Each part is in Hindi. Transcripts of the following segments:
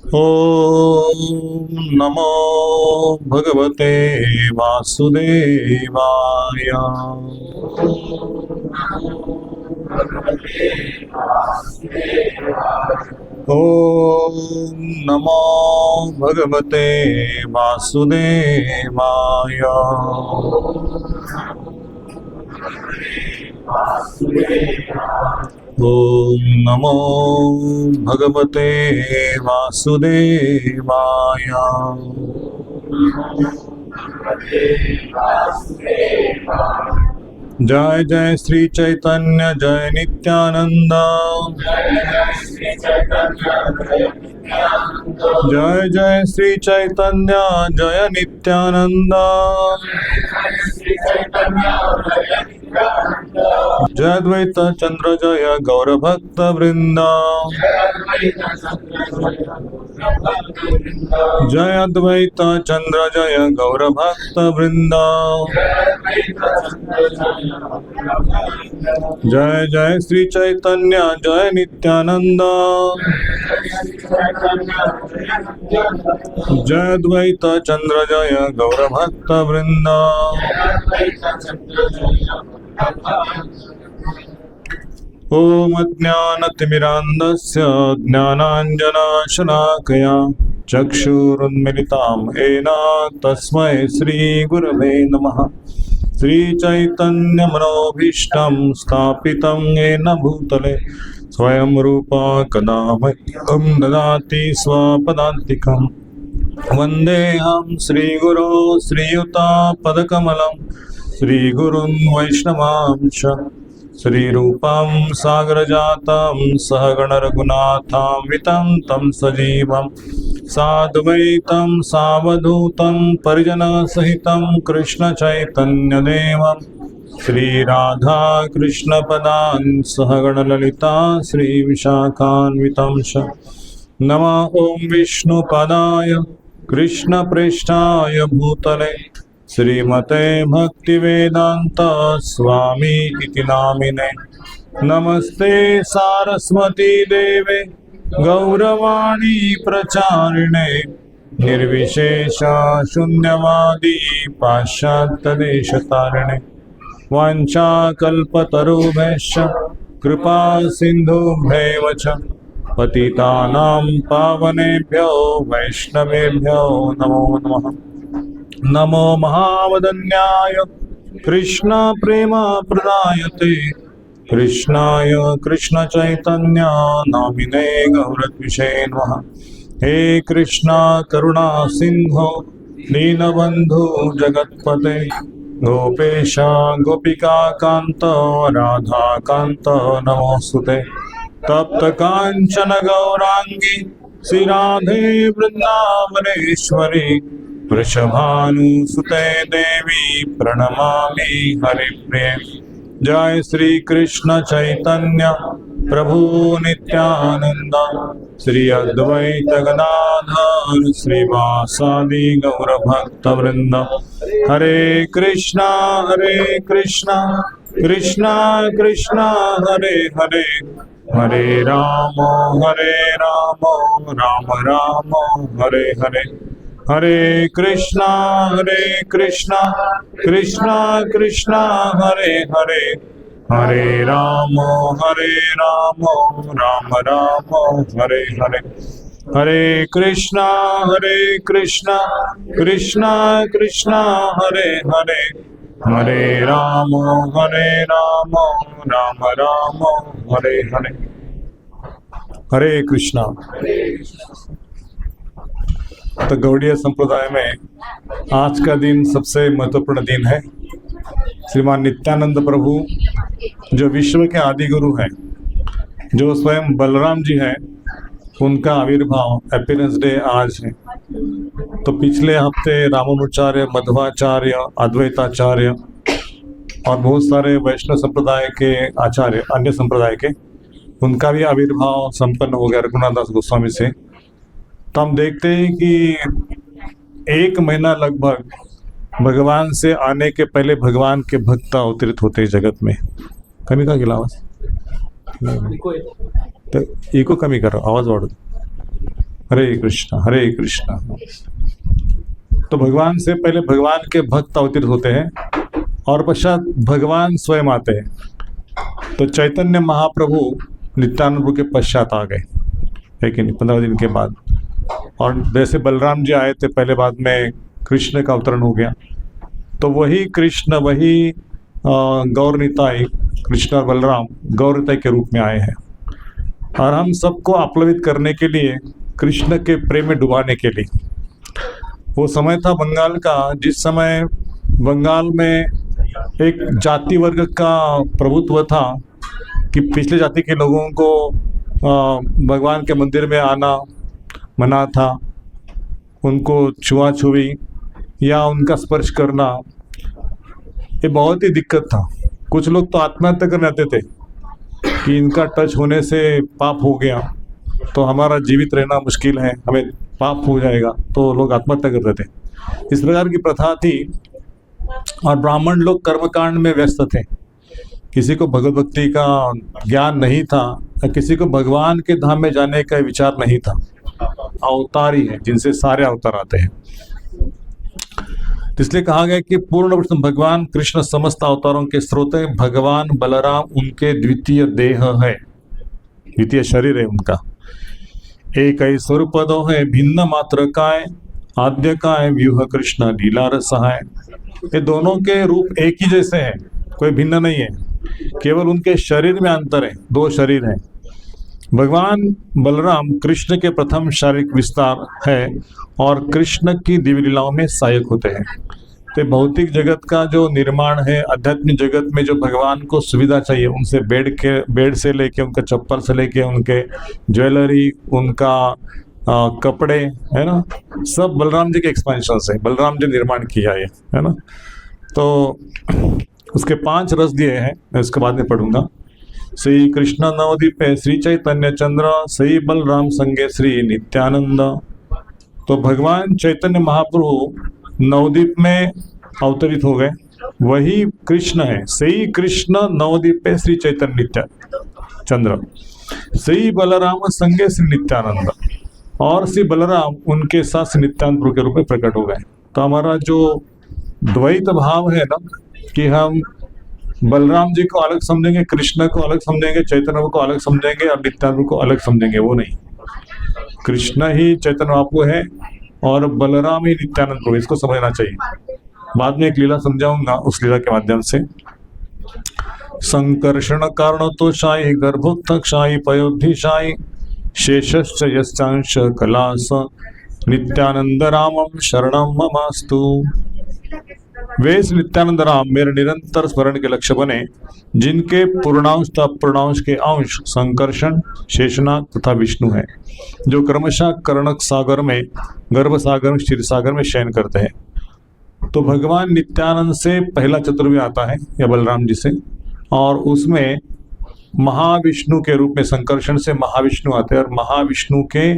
ॐ नमो भगवते वासुदेवाय। ॐ नमो भगवते वासुदेवाय। ॐ नमो भगवते वासुदेवाय। जय जय श्री चैतन्य जय नित्यानंद। जय जय श्री चैतन्य जय नित्यानंद। जय अद्वैत चंद्र जय गौर भक्त वृंद। जय अद्वैत चंद्र जय गौर भक्त वृंद। जय जय श्री चैतन्य जय नित्यानंद। जय अद्वैत चंद्र जय गौर भक्त वृंद। ओम अज्ञानतिमिरान्धस्य ज्ञानाञ्जनशलाकया चक्षुरुन्मिलितं येन तस्मै श्रीगुरवे नमः। श्रीचैतन्यमनोभीष्टं स्थापितं येन भूतले स्वयं रूपा कदा मह्यं ददाति स्वपदान्तिकम्। वन्देऽहं श्रीगुरो श्रीयुतापदकमलं श्रीगुरुन् वैष्णवांश श्रीरूपं सागरजातं सहगणरघुनाथान्वितं तं सजीवं साद्वैतं सावधूतं परिजनसहितं कृष्णचैतन्यदेवं श्रीराधा कृष्णपदान् सहगणललिता श्रीविशाखान्वितं च। नमः ॐ विष्णुपदाय कृष्णप्रेष्ठाय भूतले श्रीमते भक्तिवेदांत स्वामी इति नामिने। नमस्ते सारस्वती देवे गौरवाणी प्रचारिणे निर्विशेष शून्यवादी पाश्चात्यदेशतारिणे। वाञ्छाकल्पतरुभ्यश्च कृपा सिन्धुभ्यैव च पतितानां पावनेभ्यो वैष्णवेभ्यो नमो नमः। नमो महावदन्याय कृष्ण प्रेम प्रदायते कृष्णाय कृष्ण चैतन्य नामिने गौरद्विषे नमः। हे कृष्णा करुणा सिंधो दीनबंधु जगत्पते गोपेश गोपिका कांत राधा कांत नमोस्तुते। तप्त कांचन गौरांगी श्री राधे वृंदावनेश्वरी वृषभानुसुते देवी प्रणमामि हरिप्रिये। जय श्री कृष्ण चैतन्य प्रभु नित्यानंद श्री अद्वैत गदाधर श्रीवासादि गौर भक्त वृंद। हरे कृष्णा कृष्णा कृष्णा हरे हरे हरे राम राम राम हरे हरे। हरे कृष्णा कृष्णा कृष्णा हरे हरे हरे राम राम हरे हरे। हरे कृष्णा कृष्णा कृष्णा हरे हरे हरे राम राम हरे हरे। हरे कृष्णा। तो गौड़ीय संप्रदाय में आज का दिन सबसे महत्वपूर्ण दिन है। श्रीमान नित्यानंद प्रभु जो विश्व के आदि गुरु हैं, जो स्वयं बलराम जी हैं, उनका आविर्भाव अपीयरेंस डे आज है। तो पिछले हफ्ते रामानुजाचार्य, मध्वाचार्य, अद्वैताचार्य और बहुत सारे वैष्णव संप्रदाय के आचार्य, अन्य संप्रदाय के, उनका भी आविर्भाव संपन्न हो गया रघुनाथ दास गोस्वामी से। तो हम देखते हैं कि एक महीना लगभग भगवान से आने के पहले भगवान के भक्त अवतरित होते जगत में। कमी का गेला आवाज? तो इको कमी करो, आवाज वाढतो। हरे कृष्णा हरे कृष्णा। तो भगवान से पहले भगवान के भक्त अवतरित होते हैं और पश्चात भगवान स्वयं आते हैं। तो चैतन्य महाप्रभु नित्यानंद प्रभु के पश्चात आ गए, लेकिन 15 दिन के बाद। और जैसे बलराम जी आए थे पहले, बाद में कृष्ण का अवतरण हो गया। तो वही कृष्ण, वही गौर निताई, कृष्ण और बलराम गौर निताई के रूप में आए हैं और हम सबको आप्लवित करने के लिए, कृष्ण के प्रेम में डुबाने के लिए। वो समय था बंगाल का, जिस समय बंगाल में एक जाति वर्ग का प्रभुत्व था कि पिछले जाति के लोगों को भगवान के मंदिर में आना मना था, उनको छुआ छुई या उनका स्पर्श करना ये बहुत ही दिक्कत था। कुछ लोग तो आत्महत्या करने आते थे कि इनका टच होने से पाप हो गया तो हमारा जीवित रहना मुश्किल है, हमें पाप हो जाएगा, तो लोग आत्महत्या करते थे। इस प्रकार की प्रथा थी और ब्राह्मण लोग कर्मकांड में व्यस्त थे। किसी को भगवत भक्ति का ज्ञान नहीं था, किसी को भगवान के धाम में जाने का विचार नहीं था। अवतार ही है जिनसे सारे अवतार आते हैं। इसलिए कहा गया कि पूर्ण भगवान कृष्ण समस्त अवतारों के स्रोत है। भगवान बलराम उनके द्वितीय देह है, द्वितीय शरीर है उनका। एक ही स्वरूपदो है भिन्न मात्र काय, आद्य काय व्यूह कृष्ण लीला रस है। ये दोनों के रूप एक ही जैसे हैं, कोई भिन्न नहीं है, केवल उनके शरीर में अंतर है। दो शरीर हैं। भगवान बलराम कृष्ण के प्रथम शारीरिक विस्तार है और कृष्ण की दिव्य लीलाओं में सहायक होते हैं। तो भौतिक जगत का जो निर्माण है, आध्यात्मिक जगत में जो भगवान को सुविधा चाहिए, उनसे बेड से लेके, उनका चप्पल से लेके, उनके ज्वेलरी, उनका कपड़े, है ना, सब बलराम जी के एक्सपेंशन से बलराम जी निर्माण किया है ना। तो उसके 5 रस दिए हैं, मैं उसके बाद में पढ़ूंगा। श्री कृष्ण नवदीपे श्री चैतन्य चंद्र, श्री बलराम संगे श्री नित्यानंद। तो भगवान चैतन्य महाप्रभु नवदीप में अवतरित हो गए, वही कृष्ण है। श्री कृष्ण नवदीपे श्री चैतन्य नित्य चंद्र, श्री बलराम संगे श्री नित्यानंद, और श्री बलराम उनके साथ श्री नित्यानंद प्रभु के रूप में प्रकट हो गए। तो हमारा जो द्वैत भाव है ना, कि हम बलराम जी को अलग समझेंगे, कृष्ण को अलग समझेंगे, चैतन्य को अलग समझेंगे और नित्यानंद को अलग समझेंगे, वो नहीं। कृष्ण ही चैतन्य महाप्रभु है और बलराम ही नित्यानंद प्रभु, इसको समझना चाहिए। बाद में एक लीला समझाऊंगा, उस लीला के माध्यम से। संकर्षण कारण तो शाही गर्भोत्थक शाही पयोधि शाही शेषश्च यश्चांश कलास नित्यानंद रामम शरणम ममास्तु। वे नित्यानंद राम मेरे निरंतर स्मरण के लक्ष्य बने, जिनके पूर्णांश तथा अपूर्णांश के अंश संकर्षण, शेषनाग तथा विष्णु हैं, जो क्रमशः कर्णक सागर में, गर्भ सागर में, क्षीर सागर में शयन करते हैं। तो भगवान नित्यानंद से पहला चतुर्वेद आता है, या बलराम जी से, और उसमें महाविष्णु के रूप में संकर्षण से महाविष्णु आते हैं। और महाविष्णु के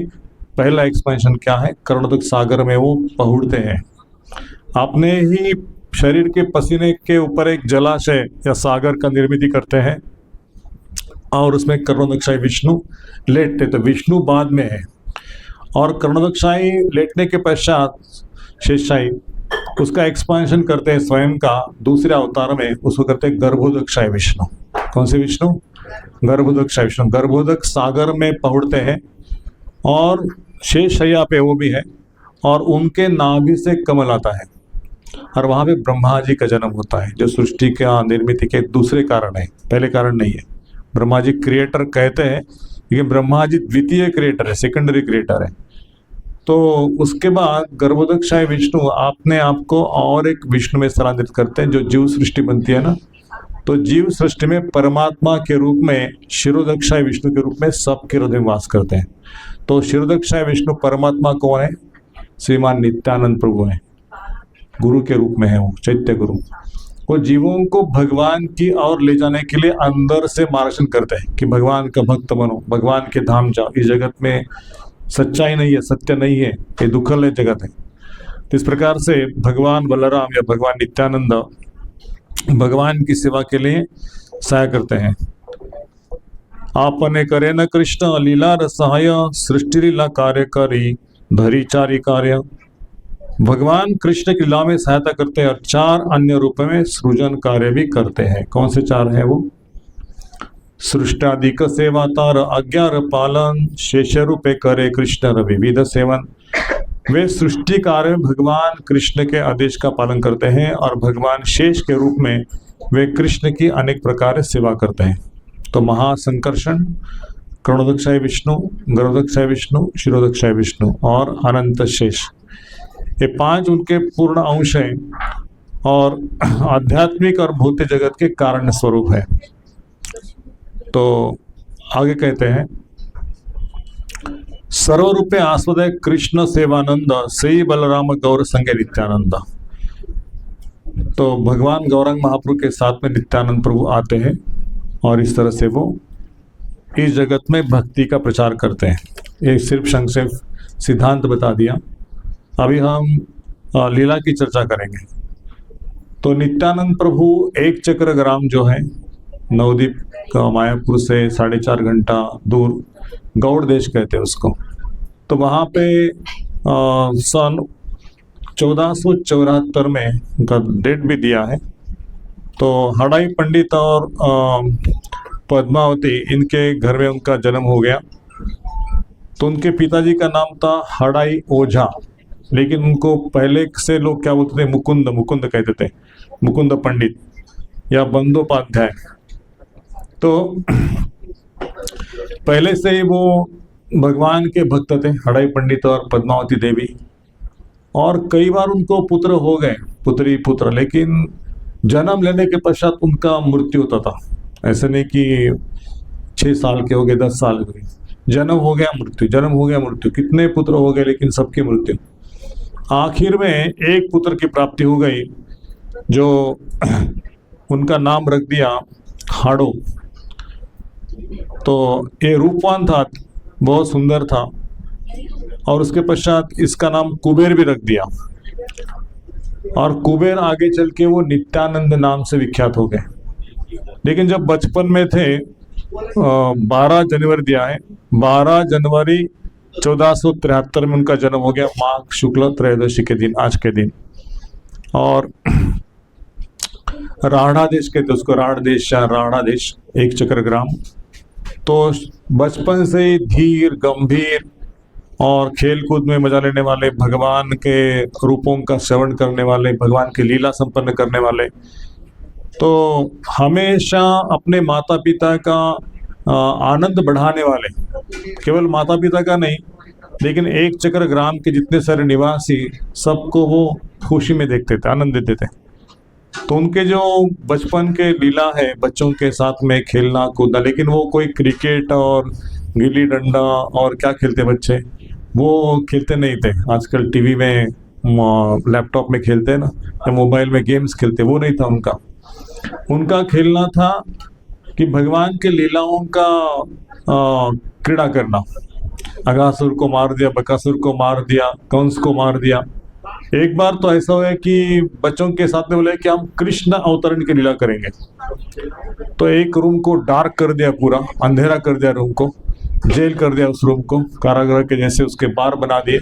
पहला एक्सपेंशन क्या है, कर्णोदक सागर में वो पहुड़ते हैं। अपने ही शरीर के पसीने के ऊपर एक जलाशय या सागर का निर्मित करते हैं और उसमें कर्णोदकशाही विष्णु लेटते। तो विष्णु बाद में है, और कर्णोदकशाही लेटने के पश्चात शेषशाही उसका एक्सपेंशन करते हैं स्वयं का दूसरे अवतार में, उसको करते हैं गर्भोदकशाही विष्णु। कौन से विष्णु? गर्भोदकशाही विष्णु। गर्भोदक सागर में पहुड़ते हैं और शेषशैया पे वो भी है, और उनके नाभि से कमल आता है और वहां पे ब्रह्मा जी का जन्म होता है, जो सृष्टि का निर्मित के दूसरे कारण है, पहले कारण नहीं है। ब्रह्मा जी क्रिएटर कहते हैं, लेकिन ब्रह्मा जी द्वितीय क्रिएटर है, सेकेंडरी क्रिएटर है। तो उसके बाद गर्भोदकशाही विष्णु अपने आप को और एक विष्णु में स्थानांतरित करते हैं, जो जीव सृष्टि बनती है ना। तो जीव सृष्टि में परमात्मा के रूप में शिरोदकशाही विष्णु के रूप में सबके हृदय में वास करते हैं। तो शिरोदकशाही विष्णु परमात्मा कौन है? श्रीमान नित्यानंद प्रभु है, गुरु के रूप में है, वो चैत्य गुरु। वो जीवों को भगवान की ओर ले जाने के लिए अंदर से मार्गदर्शन करते हैं कि भगवान का भक्त बनो, भगवान के धाम जाओ। इस जगत में सच्चाई नहीं है, सत्य नहीं है, ये दुखल जगत है। तो इस प्रकार से भगवान बलराम या भगवान नित्यानंद भगवान की सेवा के लिए सहाय करते हैं। आपने करे न कृष्ण लीला रसहाय, सृष्टि लीला कार्यकारी धरी चारि कार्य। भगवान कृष्ण की लीला में सहायता करते हैं और 4 अन्य रूपों में सृजन कार्य भी करते हैं। कौन से 4 है वो? सृष्टादिक सेवातार, अज्ञार पालन, शेष रूपे करे कृष्ण विविध सेवन। वे सृष्टि कार्य में भगवान कृष्ण के आदेश का पालन करते हैं और भगवान शेष के रूप में वे कृष्ण की अनेक प्रकार सेवा करते हैं। तो महासंकर्षण, करोड़ोदक्षाय विष्णु, गर्भोदक्षाय विष्णु, शिरोदक्षाय विष्णु और अनंत शेष, ये 5 उनके पूर्ण अंश हैं और आध्यात्मिक और भौतिक जगत के कारण स्वरूप है। तो आगे कहते हैं, सर्वरूपे आस्पदे कृष्ण सेवानंद, श्री बलराम गौर संगे नित्यानंद। तो भगवान गौरांग महाप्रभु के साथ में नित्यानंद प्रभु आते हैं और इस तरह से वो इस जगत में भक्ति का प्रचार करते हैं। ये सिर्फ संक्षेप सिद्धांत बता दिया। अभी हम लीला की चर्चा करेंगे। तो नित्यानंद प्रभु एक चक्र ग्राम जो है नवदीप का मायापुर से 4.5 घंटा दूर, गौड़ देश कहते हैं उसको। तो वहाँ पे सन 1474 में उनका डेट भी दिया है। तो हड़ाई पंडित और पद्मावती, इनके घर में उनका जन्म हो गया। तो उनके पिताजी का नाम था हड़ाई ओझा, लेकिन उनको पहले से लोग क्या बोलते थे? मुकुंद कहते थे, मुकुंद पंडित या बंदोपाध्याय। तो पहले से ही वो भगवान के भक्त थे, हड़ाई पंडित और पद्मावती देवी। और कई बार उनको पुत्र हो गए, पुत्री पुत्र, लेकिन जन्म लेने के पश्चात उनका मृत्यु होता था। ऐसे नहीं कि 6 साल के हो गए, 10 साल के, जन्म हो गया मृत्यु, जन्म हो गया मृत्यु, कितने पुत्र हो गए लेकिन सबकी मृत्यु। आखिर में एक पुत्र की प्राप्ति हो गई, जो उनका नाम रख दिया हाड़ो। तो ये रूपवान था, बहुत सुंदर था, और उसके पश्चात इसका नाम कुबेर भी रख दिया। और कुबेर आगे चल के वो नित्यानंद नाम से विख्यात हो गए। लेकिन जब बचपन में थे, 12 जनवरी दिया है, 12 जनवरी 1473 में उनका जन्म हो गया, माघ शुक्ल त्रयोदशी के दिन, आज के दिन। और राढ़ा देश कहते उसको, राढ़ देश या राढ़ा देश, एक चक्र ग्राम। तो बचपन से ही धीर गंभीर और खेल कूद में मजा लेने वाले, भगवान के रूपों का श्रवण करने वाले, भगवान की लीला संपन्न करने वाले, तो हमेशा अपने माता पिता का आनंद बढ़ाने वाले, केवल माता पिता का नहीं लेकिन एक चक्र ग्राम के जितने सारे निवासी, सबको वो खुशी में देखते थे, आनंद देते थे। तो उनके जो बचपन के लीला है, बच्चों के साथ में खेलना कूदना, लेकिन वो कोई क्रिकेट और गिल्ली डंडा और क्या खेलते बच्चे, वो खेलते नहीं थे। आजकल टीवी में, लैपटॉप में खेलते हैं ना, या मोबाइल में गेम्स खेलते, वो नहीं था उनका। उनका खेलना था कि भगवान के लीलाओं का क्रीड़ा करना। अगासुर को मार दिया, बकासुर को मार दिया, कंस को मार दिया। एक बार तो ऐसा हुआ कि बच्चों के साथ में बोले कि हम कृष्ण अवतरण की लीला करेंगे। तो एक रूम को डार्क कर दिया, पूरा अंधेरा कर दिया, रूम को जेल कर दिया, उस रूम को कारागृह के जैसे उसके बार बना दिए।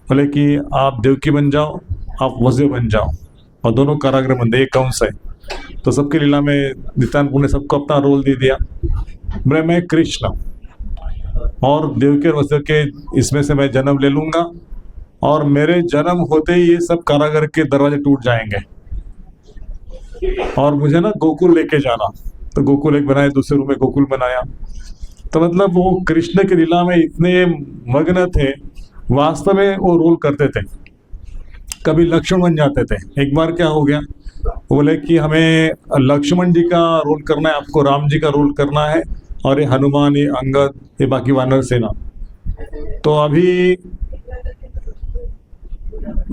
बोले कि आप देवकी बन जाओ, आप वज्र बन जाओ, और दोनों कारागृह बंदे, एक कंस है। तो सबकी लीला में नित्यानंद ने सबको अपना रोल दे दिया। बोले मैं कृष्ण और देवकी और वज्र के इसमें से मैं जन्म ले लूंगा, और मेरे जन्म होते ही ये सब कारागार के दरवाजे टूट जाएंगे, और मुझे ना गोकुल लेके जाना। तो गोकुल एक बनाया, दूसरे रूम में गोकुल बनाया। तो मतलब वो कृष्ण की लीला में इतने मग्न थे, वास्तव में वो रोल करते थे। कभी लक्ष्मण बन जाते थे। एक बार क्या हो गया, बोले कि हमें लक्ष्मण जी का रोल करना है, आपको राम जी का रोल करना है, और ये हनुमान, ये अंगद, ये बाकी वानर सेना। तो अभी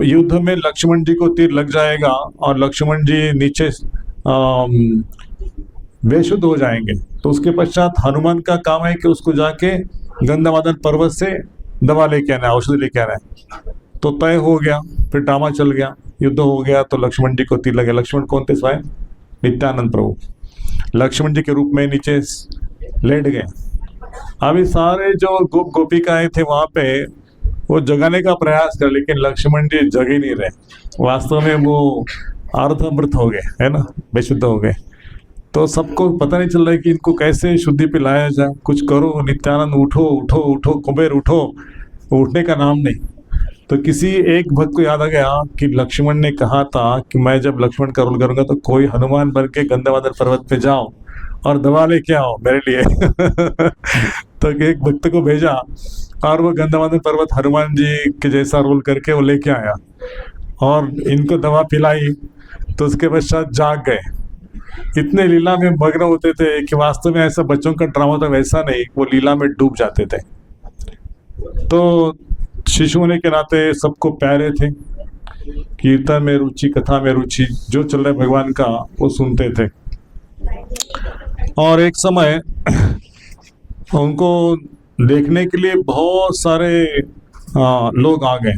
युद्ध में लक्ष्मण जी को तीर लग जाएगा और लक्ष्मण जी नीचे बेशुद्ध हो जाएंगे। तो उसके पश्चात हनुमान का काम है कि उसको जाके गंधमादन पर्वत से दवा लेके आना है, औषधि लेके आना है। तो तय हो गया, फिर ड्रामा चल गया, युद्ध हो गया, तो लक्ष्मण जी को तीर लगे। लक्ष्मण कौन थे? स्वयं नित्यानंद प्रभु लक्ष्मण जी के रूप में नीचे लेट गए अभी सारे जो गोप गोपिकाएं थे वहां पे वो जगाने का प्रयास कर, लेकिन लक्ष्मण जी जग ही नहीं रहे। वास्तव में वो अर्धमृत हो गए, है ना, बेशुद्ध हो गए। तो सबको पता नहीं चल रहा है कि इनको कैसे शुद्धि पे लाया जाए। कुछ करो नित्यानंद, उठो उठो उठो, कुबेर उठो। उठने का नाम नहीं। तो किसी एक भक्त को याद आ गया कि लक्ष्मण ने कहा था कि मैं जब लक्ष्मण का रोल करूंगा तो कोई हनुमान बन के गंधमादन पर्वत पे जाओ और दवा लेके आओ मेरे लिए। तो एक भक्त को भेजा और वो गंधमादन पर्वत हनुमान जी के जैसा रोल करके वो लेके आया और इनको दवा पिलाई। तो उसके पश्चात जाग गए। इतने लीला में मग्न होते थे कि वास्तव में ऐसा बच्चों का ड्रामा था वैसा नहीं, वो लीला में डूब जाते थे। तो शिशु होने के नाते सबको प्यारे थे। कीर्तन में रुचि, कथा में रुचि, जो चल रहा है भगवान का वो सुनते थे। और एक समय उनको देखने के लिए बहुत सारे लोग आ गए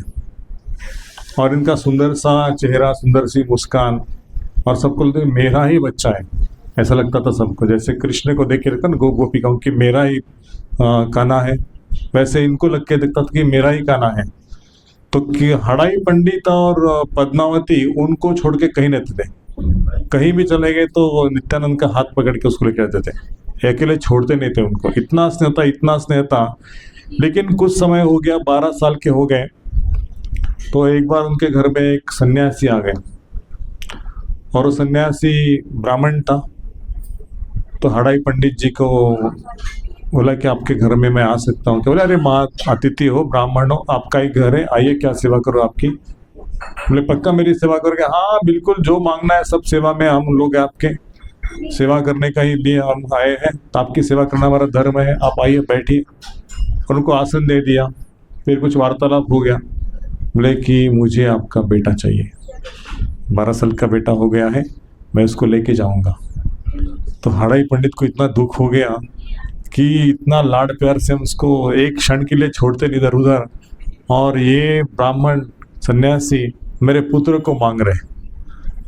और इनका सुंदर सा चेहरा, सुंदर सी मुस्कान, और सबको लगता है मेरा ही बच्चा है। ऐसा लगता था सबको, जैसे कृष्ण को देख के लगता ना गोपिकाओं की मेरा ही कान्हा है, वैसे इनको लग के दिखता था कि मेरा ही कान्हा है। तो कि हड़ाई पंडित और पद्मावती उनको छोड़ के कहीं नहीं थे। कहीं भी चले गए तो नित्यानंद का हाथ पकड़ के उसको लेके आते थे, अकेले छोड़ते नहीं थे उनको। इतना स्नेह था, इतना स्नेह था। लेकिन कुछ समय हो गया, 12 साल के हो गए, तो एक बार उनके घर में एक सन्यासी आ गए और वो सन्यासी ब्राह्मण था। तो हड़ाई पंडित जी को बोला कि आपके घर में मैं आ सकता हूँ क्या? बोले अरे माँ, अतिथि हो, ब्राह्मण हो, आपका ही घर है, आइए, क्या सेवा करो आपकी? बोले पक्का मेरी सेवा करोगे? हाँ बिल्कुल, जो मांगना है सब सेवा में हम लोग आपके, सेवा करने का ही लिए हम आए हैं, तो आपकी सेवा करना हमारा धर्म है, आप आइए बैठिए। उनको आसन दे दिया। फिर कुछ वार्तालाप हो गया। बोले कि मुझे आपका बेटा चाहिए, 12 साल का बेटा हो गया है, मैं उसको लेके जाऊंगा। तो हड़ाई पंडित को इतना दुख हो गया कि इतना लाड प्यार से हम उसको एक क्षण के लिए छोड़ते नहीं इधर उधर, और ये ब्राह्मण सन्यासी मेरे पुत्र को मांग रहे।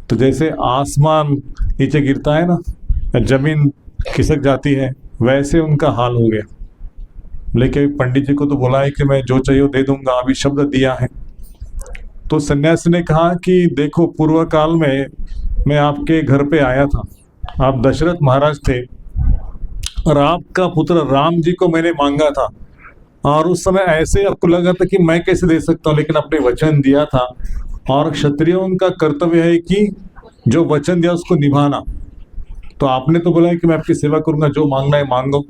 तो जैसे आसमान नीचे गिरता है ना, जमीन खिसक जाती है, वैसे उनका हाल हो गया। लेकिन पंडित जी को तो बोला है कि मैं जो चाहिए वो दे दूंगा, अभी शब्द दिया है। तो सन्यासी ने कहा कि देखो, पूर्व काल में मैं आपके घर पे आया था, आप दशरथ महाराज थे और आपका पुत्र राम जी को मैंने मांगा था, और उस समय ऐसे आपको लगा था कि मैं कैसे दे सकता हूँ, लेकिन आपने वचन दिया था, और क्षत्रियों का कर्तव्य है कि जो वचन दिया उसको निभाना। तो आपने तो बोला है कि मैं आपकी सेवा करूंगा, जो मांगना है मांगो,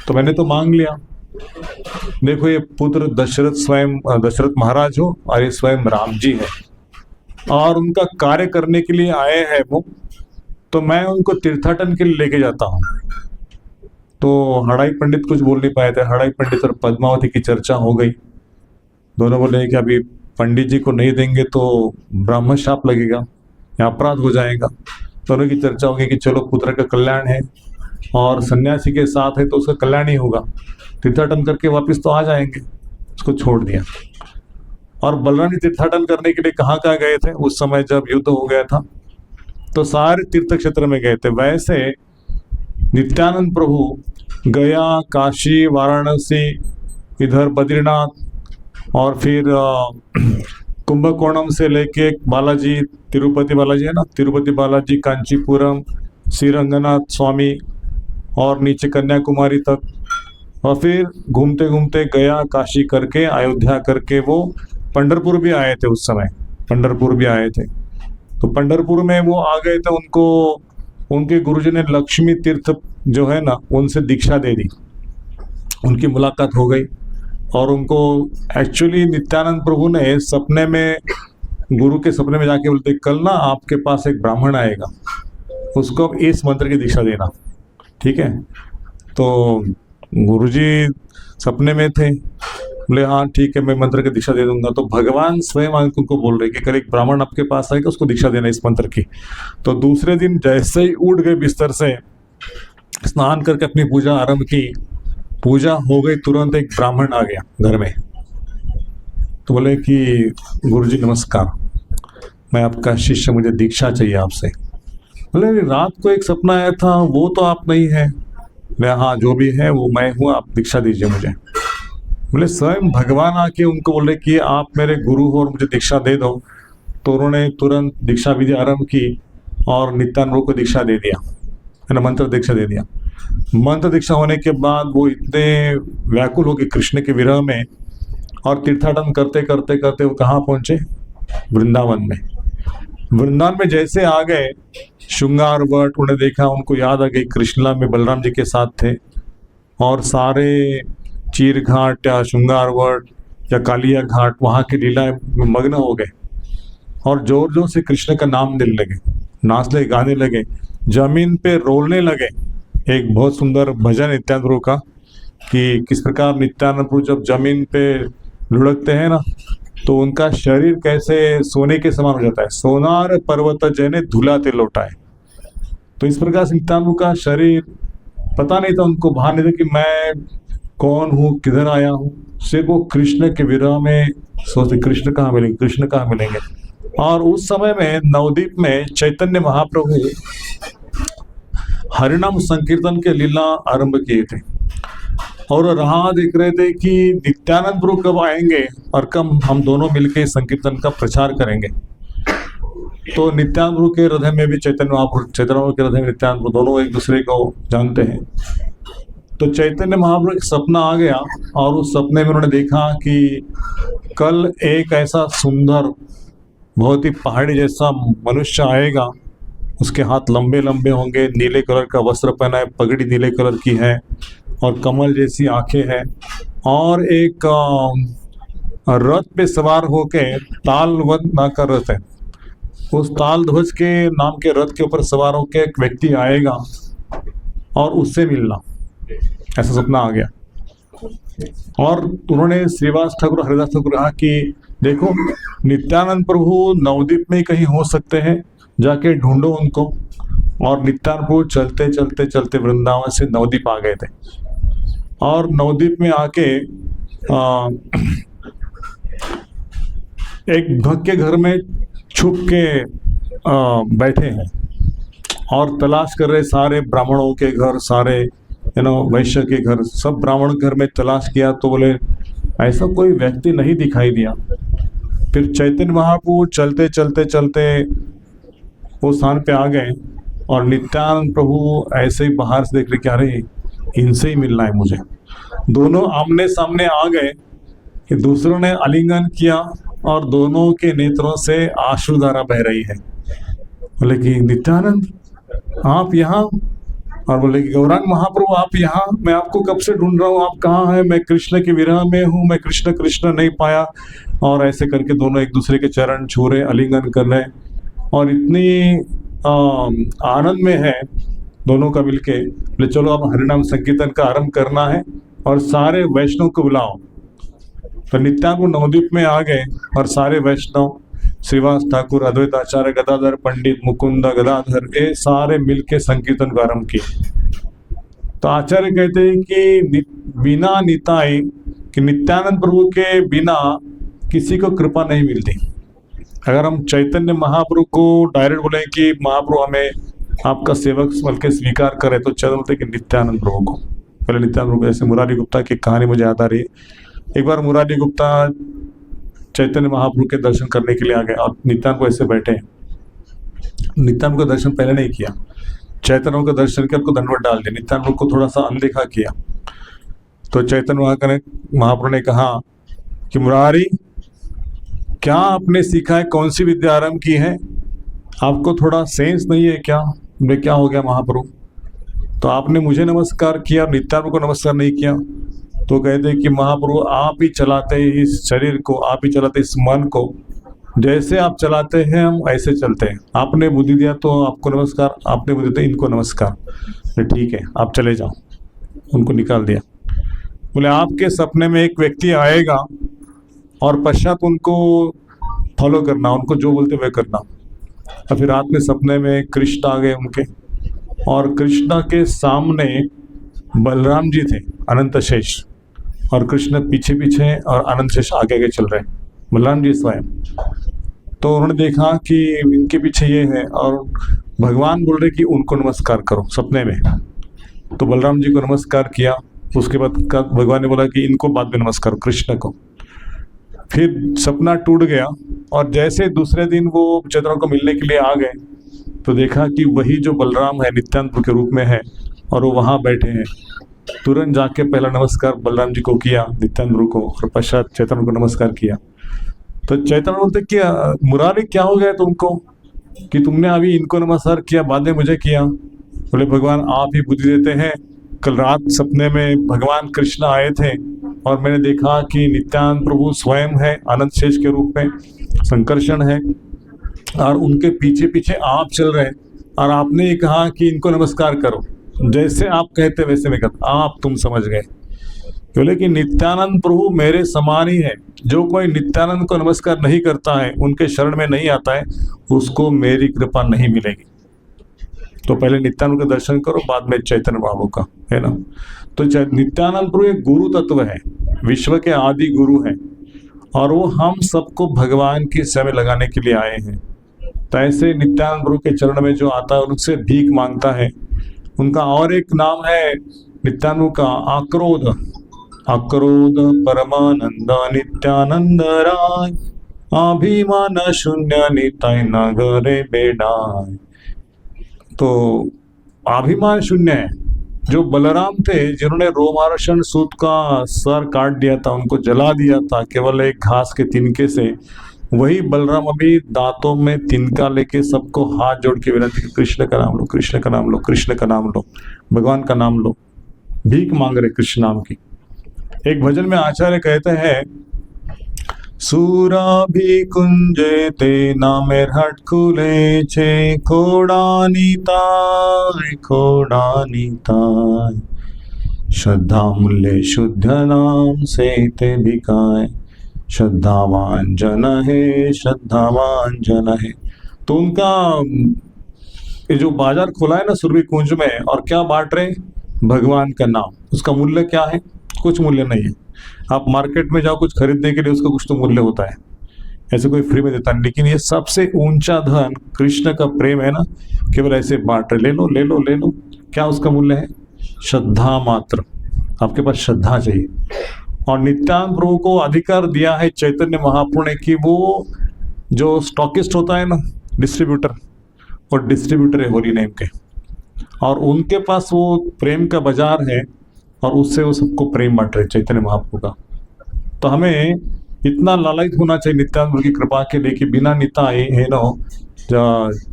तो मैंने तो मांग लिया। देखो, ये पुत्र दशरथ स्वयं दशरथ महाराज हो और ये स्वयं राम जी है, और उनका कार्य करने के लिए आए हैं वो, तो मैं उनको तीर्थाटन के लिए लेके जाता हूँ। तो हड़ाई पंडित कुछ बोल नहीं पाए थे। हड़ाई पंडित और पद्मावती की चर्चा हो गई। दोनों बोले कि अभी पंडित जी को नहीं देंगे तो ब्राह्मण शाप लगेगा या अपराध हो जाएगा। दोनों की चर्चा हो गई कि चलो, पुत्र का कल्याण है और सन्यासी के साथ है तो उसका कल्याण ही होगा, तीर्थाटन करके वापस तो आ जाएंगे। उसको छोड़ दिया। और बलराम जी तीर्थाटन करने के लिए कहाँ कहाँ गए थे उस समय जब युद्ध हो गया था? तो सारे तीर्थ क्षेत्र में गए थे। वैसे नित्यानंद प्रभु गया, काशी, वाराणसी, इधर बद्रीनाथ, और फिर कुंभकोणम से लेके बालाजी, तिरुपति बालाजी है ना, तिरुपति बालाजी, कांचीपुरम, श्रीरंगनाथ स्वामी, और नीचे कन्याकुमारी तक, और फिर घूमते घूमते गया, काशी करके, अयोध्या करके वो पंढरपुर भी आए थे। उस समय पंढरपुर भी आए थे। तो पंढरपुर में वो आ गए थे। उनको उनके गुरुजी ने लक्ष्मी तीर्थ जो है ना, उनसे दीक्षा दे दी। उनकी मुलाकात हो गई और उनको एक्चुअली नित्यानंद प्रभु ने सपने में, गुरु के सपने में जाके बोलते, कल ना आपके पास एक ब्राह्मण आएगा, उसको अब इस मंत्र की दीक्षा देना, ठीक है? तो गुरुजी सपने में थे, बोले हाँ ठीक है, मैं मंत्र की दीक्षा दे दूंगा। तो भगवान स्वयं उनको बोल रहे कि कल एक ब्राह्मण आपके पास आएगा, उसको दीक्षा देना इस मंत्र की। तो दूसरे दिन जैसे ही उठ गए बिस्तर से, स्नान करके अपनी पूजा आरंभ की, पूजा हो गई, तुरंत एक ब्राह्मण आ गया घर में। तो बोले कि गुरुजी नमस्कार, मैं आपका शिष्य, मुझे दीक्षा चाहिए आपसे। बोले रात को एक सपना आया था, वो तो आप नहीं है। बोले हाँ जो भी है वो मैं हूँ, आप दीक्षा दीजिए मुझे। बोले स्वयं भगवान आके उनको बोले कि आप मेरे गुरु हो और मुझे दीक्षा दे दो। तो उन्होंने तुरंत दीक्षा विधि आरंभ की और नित्यानंद को दीक्षा दे दिया, है ना, मंत्र दीक्षा दे दिया। मंत्र दीक्षा होने के बाद वो इतने व्याकुल हो गए कृष्ण के विरह में, और तीर्थाटन करते करते करते वो कहाँ पहुंचे? वृंदावन में। वृंदावन में जैसे आ गए, श्रृंगार वट उन्हें देखा, उनको याद आ गई कृष्णा में बलराम जी के साथ थे, और सारे चीर घाट या श्रृंगार वट या कालिया घाट वहाँ की लीला में मग्न हो गए, और जोर जोर से कृष्ण का नाम लेने लगे, नाचने गाने लगे, जमीन पे रोलने लगे। एक बहुत सुंदर भजन नित्यानंद प्रभु का कि किस प्रकार नित्यानंद प्रभु जब जमीन पे लुढ़कते हैं ना, तो उनका शरीर कैसे सोने के समान हो जाता है। सोनार पर्वत जैने धुलाते लौटाए। तो इस प्रकार से नित्यानंद प्रभु का शरीर, पता नहीं था उनको, भान नहीं था कि मैं कौन हूँ, किधर आया हूँ। सिर्फ वो कृष्ण के विरह में सोचते कृष्ण कहाँ मिलेंगे, कृष्ण कहाँ मिलेंगे। और उस समय में नवद्वीप में चैतन्य महाप्रभु हरिनाम संकीर्तन के लीला आरंभ किए थे, और राह देख रहे थे कि नित्यानंद प्रभु कब आएंगे और कब हम दोनों मिलकर संकीर्तन का प्रचार करेंगे। तो नित्यानंद प्रभु के हृदय में भी चैतन्य महाप्रभु, चैतन्य महाप्रभु के हृदय में नित्यानंद प्रभु, दोनों एक दूसरे को जानते हैं। तो चैतन्य महाप्रभु एक सपना आ गया, और उस सपने में उन्होंने देखा कि कल एक ऐसा सुंदर, बहुत ही पहाड़ी जैसा मनुष्य आएगा। उसके हाथ लंबे लंबे होंगे, नीले कलर का वस्त्र पहना है, पगड़ी नीले कलर की है, और कमल जैसी आंखें हैं, और एक रथ पे सवार होके, तालवत नाम का रथ है, उस ताल ध्वज के नाम के रथ के ऊपर सवार होके एक व्यक्ति आएगा और उससे मिलना। ऐसा सपना आ गया। और उन्होंने श्रीवास ठाकुर, हरिदास ठाकुर कहा कि देखो नित्यानंद प्रभु नवद्वीप में कहीं हो सकते हैं, जाके ढूंढो उनको। और नित्यानंद प्रभु चलते चलते चलते वृंदावन से नवद्वीप आ गए थे, और नवद्वीप में आके एक भक्त के घर में छुप के बैठे हैं, और तलाश कर रहे सारे ब्राह्मणों के घर, सारे वैश्य के घर, सब ब्राह्मण घर में तलाश किया, तो बोले ऐसा कोई व्यक्ति नहीं दिखाई दिया। फिर चैतन्य महाप्रभु चलते चलते चलते वो स्थान पे आ गए, और नित्यानंद प्रभु ऐसे ही बाहर से देख रहे कि अरे इनसे ही मिलना है मुझे। दोनों आमने सामने आ गए कि दूसरों ने आलिंगन किया, और दोनों के नेत्रों से आश्रुधारा बह रही है। बोले कि नित्यानंद आप यहाँ, और बोले कि गौरांग महाप्रभु आप यहाँ, मैं आपको कब से ढूंढ रहा हूँ, आप कहाँ हैं? मैं कृष्ण के विरह में हूँ, मैं कृष्ण कृष्ण नहीं पाया। और ऐसे करके दोनों एक दूसरे के चरण छू रहे, आलिंगन कर रहे, और इतनी आनंद में है दोनों का मिलके। बोले चलो अब हरिनाम संकीर्तन का आरंभ करना है, और सारे वैष्णव को बुलाओ। तो नित्यानंद नवद्वीप में आ गए, और सारे वैष्णव, श्रीवास ठाकुर, अद्वैत आचार्य, गदाधर पंडित, मुकुंद, गदाधर, ये सारे मिलके संकीर्तन का आरंभ किए। तो आचार्य कहते हैं कि बिना निताई, कि नित्यानंद प्रभु के बिना किसी को कृपा नहीं मिलती। अगर हम चैतन्य महाप्रभु को डायरेक्ट बोले कि महाप्रभु हमें आपका सेवक बल्कि स्वीकार करे, तो चलो बोलते कि नित्यानंद प्रभु को। पहले नित्यानंद प्रभु, जैसे मुरारी गुप्ता की कहानी मुझे याद आ रही है। एक बार मुरारी गुप्ता चैतन्य महाप्रभु के दर्शन करने के लिए आ गए, और नित्यानंद को ऐसे बैठे। नित्यानंद को दर्शन पहले नहीं किया, चैतन्य का दर्शन किया, उनको दंडवत डाल दिया, नित्यानंद को थोड़ा सा अनदेखा किया। तो चैतन्य महाप्रभु ने कहा कि मुरारी, क्या आपने सीखा है, कौन सी विद्या आरंभ की है, आपको थोड़ा सेंस नहीं है क्या? मैं क्या हो गया महाप्रभु, तो आपने मुझे नमस्कार किया, नित्यानंद को नमस्कार नहीं किया। तो कहते कि महाप्रभु आप ही चलाते हैं इस शरीर को, आप ही चलाते इस मन को, जैसे आप चलाते हैं हम ऐसे चलते हैं। आपने बुद्धि दिया तो आपको नमस्कार, आपने बुद्धि दिया इनको नमस्कार। तो ठीक है आप चले जाओ, उनको निकाल दिया। बोले आपके सपने में एक व्यक्ति आएगा, और पश्चात उनको फॉलो करना, उनको जो बोलते वह करना। और फिर रात में सपने में कृष्ण आ गए उनके, और कृष्ण के सामने बलराम जी थे, अनंत शेष, और कृष्ण पीछे पीछे और अनंत शेष आगे आगे चल रहे, बलराम जी स्वयं। तो उन्होंने देखा कि इनके पीछे ये है, और भगवान बोल रहे कि उनको नमस्कार करो सपने में। तो बलराम जी को नमस्कार किया। उसके बाद भगवान ने बोला कि इनको बाद में नमस्कार, कृष्ण को। फिर सपना टूट गया और जैसे दूसरे दिन वो चैतन्य को मिलने के लिए आ गए तो देखा कि वही जो बलराम है नित्यानंद प्रभु के रूप में है और वो वहाँ बैठे हैं। तुरंत जाके पहला नमस्कार बलराम जी को किया, नित्यानंद प्रभु को, और पश्चात चैतन्य को नमस्कार किया। तो चैतन्य बोलते कि मुरारी क्या हो गया तुमको कि तुमने अभी इनको नमस्कार किया, बाद में मुझे किया? बोले भगवान आप ही बुद्धि देते हैं। कल रात सपने में भगवान कृष्ण आए थे और मैंने देखा कि नित्यानंद प्रभु स्वयं है, अनंत शेष के रूप में संकर्षण है, और उनके पीछे पीछे आप चल रहे हैं, और आपने ही कहा कि इनको नमस्कार करो, जैसे आप कहते वैसे मैं करता। आप तुम समझ गए। बोले कि नित्यानंद प्रभु मेरे समान ही है। जो कोई नित्यानंद को नमस्कार नहीं करता है, उनके शरण में नहीं आता है, उसको मेरी कृपा नहीं मिलेगी। तो पहले नित्यानंद का दर्शन करो, बाद में चैतन्य बाबू का, है ना। तो नित्यानंद प्रभु एक गुरु तत्व है, विश्व के आदि गुरु हैं, और वो हम सबको भगवान की सेवा में लगाने के लिए आए हैं। तो ऐसे नित्यानंद प्रभु के चरण में जो आता है उनसे भीख मांगता है। उनका और एक नाम है नित्यानंद का आक्रोध। आक्रोध परमानंद नित्यानंद राय, अभिमान शून्य निताय नगरे बेडाय। तो अभिमान शून्य है। जो बलराम थे जिन्होंने रोमार्शन सूत का सर काट दिया था, उनको जला दिया था केवल एक घास के तिनके से, वही बलराम अभी दांतों में तिनका लेके सबको हाथ जोड़ के विनती, कृष्ण का नाम लो, कृष्ण का नाम लो, कृष्ण का नाम लो, भगवान का नाम लो, भीख मांग रहे कृष्ण नाम की। एक भजन में आचार्य कहते हैं, सूराभि कुंजे ते नामेर हट खुले छे, खोडानीताय खोडानीताय, श्रद्धा मूल्य शुद्ध नाम से ते बिकाय, श्रद्धावान जन है श्रद्धावान जन है। तो उनका ये जो बाजार खोला है ना सुरभि कुंज में, और क्या बांट रहे? भगवान का नाम। उसका मूल्य क्या है? कुछ मूल्य नहीं है। आप मार्केट में जाओ कुछ खरीदने के लिए, उसका कुछ तो मूल्य होता है, ऐसे कोई फ्री में देता नहीं। लेकिन ये सबसे ऊंचा धन कृष्ण का प्रेम है ना, केवल ऐसे बांट रहे, ले लो ले लो ले लो। क्या उसका मूल्य है? श्रद्धा मात्र। आपके पास श्रद्धा चाहिए। और नित्यानंद प्रभु को अधिकार दिया है चैतन्य महाप्रभु ने कि वो जो स्टॉकिस्ट होता है ना, डिस्ट्रीब्यूटर, और डिस्ट्रीब्यूटर है होली नेम के, और उनके पास वो प्रेम का बाजार है, और उससे वो सबको प्रेम बांट रहे चैतन्य महाप्रभु का। तो हमें इतना लालयित होना चाहिए नित्यानंद प्रभु की कृपा के लिए कि बिना निताय है ना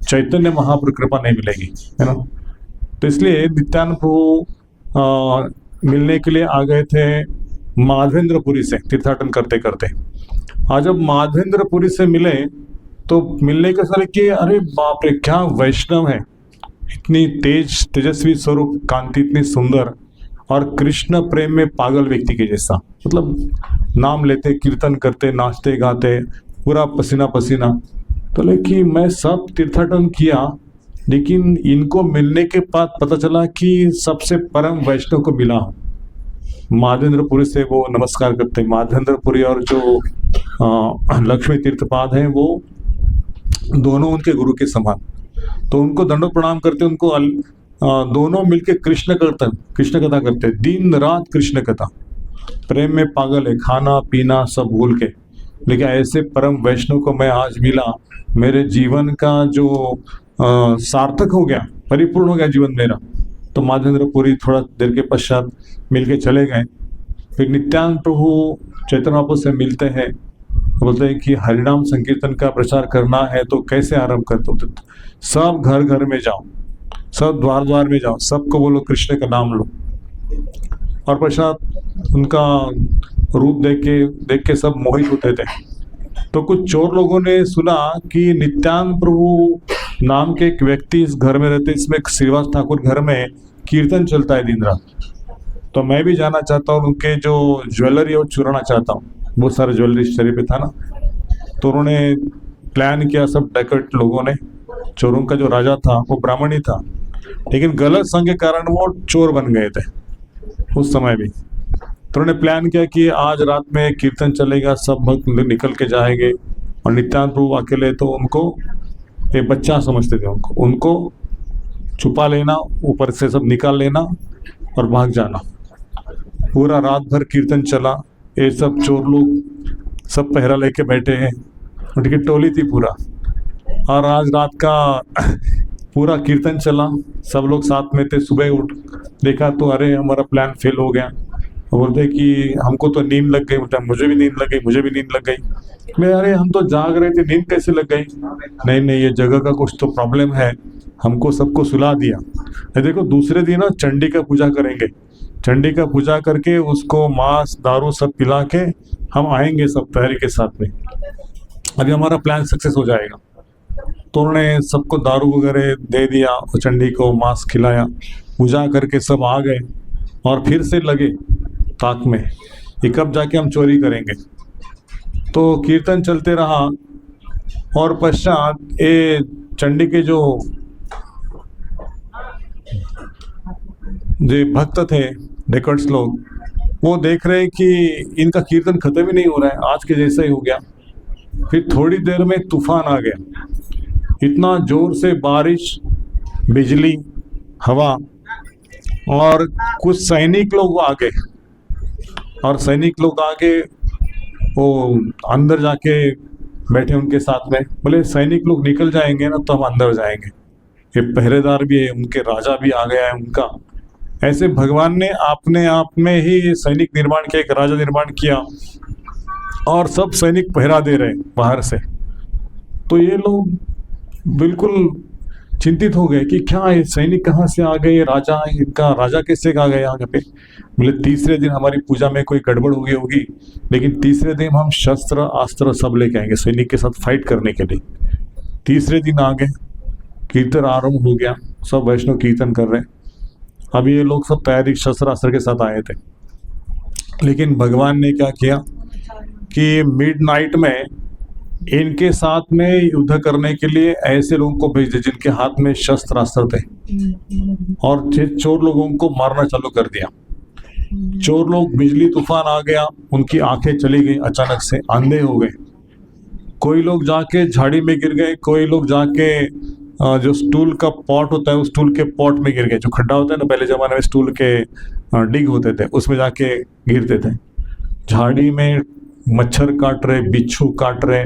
चैतन्य महाप्रभु कृपा नहीं मिलेगी, है ना। तो इसलिए नित्यानंद प्रभु मिलने के लिए आ गए थे माधवेंद्रपुरी से, तीर्थाटन करते करते। आज जब माधवेंद्रपुरी से मिले तो मिलने के सारे कि अरे बाप रे क्या वैष्णव है, इतनी तेजस्वी स्वरूप, कांति इतनी सुंदर, और कृष्ण प्रेम में पागल व्यक्ति के जैसा। मतलब नाम लेते, कीर्तन करते, नाचते गाते, पूरा पसीना पसीना। तो लेकिन मैं सब तीर्थाटन किया, लेकिन इनको मिलने के बाद पता चला कि सबसे परम वैष्णव को मिला। माधवेंद्रपुरी से वो नमस्कार करते हैं। माधवेंद्रपुरी और जो लक्ष्मी तीर्थपाद हैं, वो दोनों उनके गुरु के समान। तो उनको दंडोत प्रणाम करते, उनको दोनों मिलके कृष्ण कथा करते, दिन रात कृष्ण कथा। प्रेम में पागल है, खाना पीना सब भूल के। लेकिन ऐसे परम वैष्णव को मैं आज मिला, मेरे जीवन का जो सार्थक हो गया, परिपूर्ण हो गया जीवन मेरा। तो माधवेंद्रपुरी थोड़ा देर के पश्चात मिलके चले गए। फिर नित्यानंद प्रभु चैतन्य महाप्रभु से मिलते हैं, बोलते हैं कि हरिनाम संकीर्तन का प्रचार करना है तो कैसे आरंभ करते हो? सब घर घर में जाओ, सब द्वार द्वार में जाओ, सबको बोलो कृष्ण का नाम लो। और पश्चात उनका रूप देख के सब मोहित होते थे। तो कुछ चोर लोगों ने सुना कि नित्यानंद प्रभु नाम के एक व्यक्ति इस घर में रहते, इसमें श्रीवास ठाकुर घर में कीर्तन चलता है दिन रात। तो मैं भी जाना चाहता हूँ, उनके जो ज्वेलरी है वो चुराना चाहता हूँ। बहुत सारे ज्वेलरी शरीर पे था ना। तो उन्होंने प्लान किया, सब डकैत लोगों ने। चोरों का जो राजा था वो ब्राह्मण ही था, लेकिन गलत संग के कारण वो चोर बन गए थे उस समय भी। तो उन्होंने प्लान किया कि आज रात में कीर्तन चलेगा, सब भक्त निकल के जाएंगे, और नित्यानंद प्रभु अकेले, तो उनको एक बच्चा समझते थे, उनको छुपा लेना, ऊपर से सब निकाल लेना, और भाग जाना। पूरा रात भर कीर्तन चला, ये सब चोर लोग सब पहरा लेके बैठे हैं, उनकी टोली थी पूरा। और आज रात का पूरा कीर्तन चला, सब लोग साथ में थे। सुबह उठ देखा तो अरे हमारा प्लान फेल हो गया। बोलते कि हमको तो नींद लग गई। बोलता मुझे भी नींद लग गई, मुझे भी नींद लग गई। मैं अरे हम तो जाग रहे थे, नींद कैसे लग गई? नहीं नहीं, ये जगह का कुछ तो प्रॉब्लम है, हमको सबको सुला दिया। देखो दूसरे दिन ना चंडी का पूजा करेंगे, चंडी का पूजा करके उसको मांस दारू सब पिला के हम आएंगे सब तैयारी के साथ में, अभी हमारा प्लान सक्सेस हो जाएगा। तो उन्होंने सबको दारू वगैरह दे दिया और चंडी को मांस खिलाया, पूजा करके सब आ गए और फिर से लगे ताक में कि कब जाके हम चोरी करेंगे। तो कीर्तन चलते रहा और पश्चात ये चंडी के जो भक्त थे डेकर्ड्स लोग, वो देख रहे कि इनका कीर्तन खत्म ही नहीं हो रहा है, आज के जैसा ही हो गया। फिर थोड़ी देर में तूफान आ गया, इतना जोर से बारिश, बिजली, हवा, और कुछ सैनिक लोग आ गए। और सैनिक लोग आके वो अंदर जाके बैठे उनके साथ में। बोले सैनिक लोग निकल जाएंगे ना तो हम अंदर जाएंगे, ये पहरेदार भी है, उनके राजा भी आ गया है उनका। ऐसे भगवान ने अपने आप में ही सैनिक निर्माण किया, एक राजा निर्माण किया और सब सैनिक पहरा दे रहे बाहर से। तो ये लोग बिल्कुल चिंतित हो गए कि क्या ये सैनिक कहाँ से आ गए, राजा, इनका राजा कैसे आ गए यहाँ पे। बोले तीसरे दिन हमारी पूजा में कोई गड़बड़ हो गई होगी, लेकिन तीसरे दिन हम शस्त्र अस्त्र सब लेके आएंगे सैनिक के साथ फाइट करने के लिए। तीसरे दिन आ गए, कीर्तन आरंभ हो गया, सब वैष्णव कीर्तन कर रहे। अब ये लोग सब तैयारी शस्त्र अस्त्र के साथ आए थे, लेकिन भगवान ने क्या किया कि मिडनाइट में इनके साथ में युद्ध करने के लिए ऐसे लोगों को भेज दिया जिनके हाथ में शस्त्र अस्त्र थे, और चोर लोगों को मारना चालू कर दिया। चोर लोग, बिजली तूफान आ गया, उनकी आंखें चली गई, अचानक से अंधे हो गए। कोई लोग जाके झाड़ी में गिर गए, कोई लोग जाके जो स्टूल का पॉट होता है उस स्टूल के पॉट में गिर गए। जो खड्डा होता है ना, पहले जमाने में स्टूल के डिग होते थे, उसमें जाके गिरते थे। झाड़ी में मच्छर काट रहे, बिच्छू काट रहे,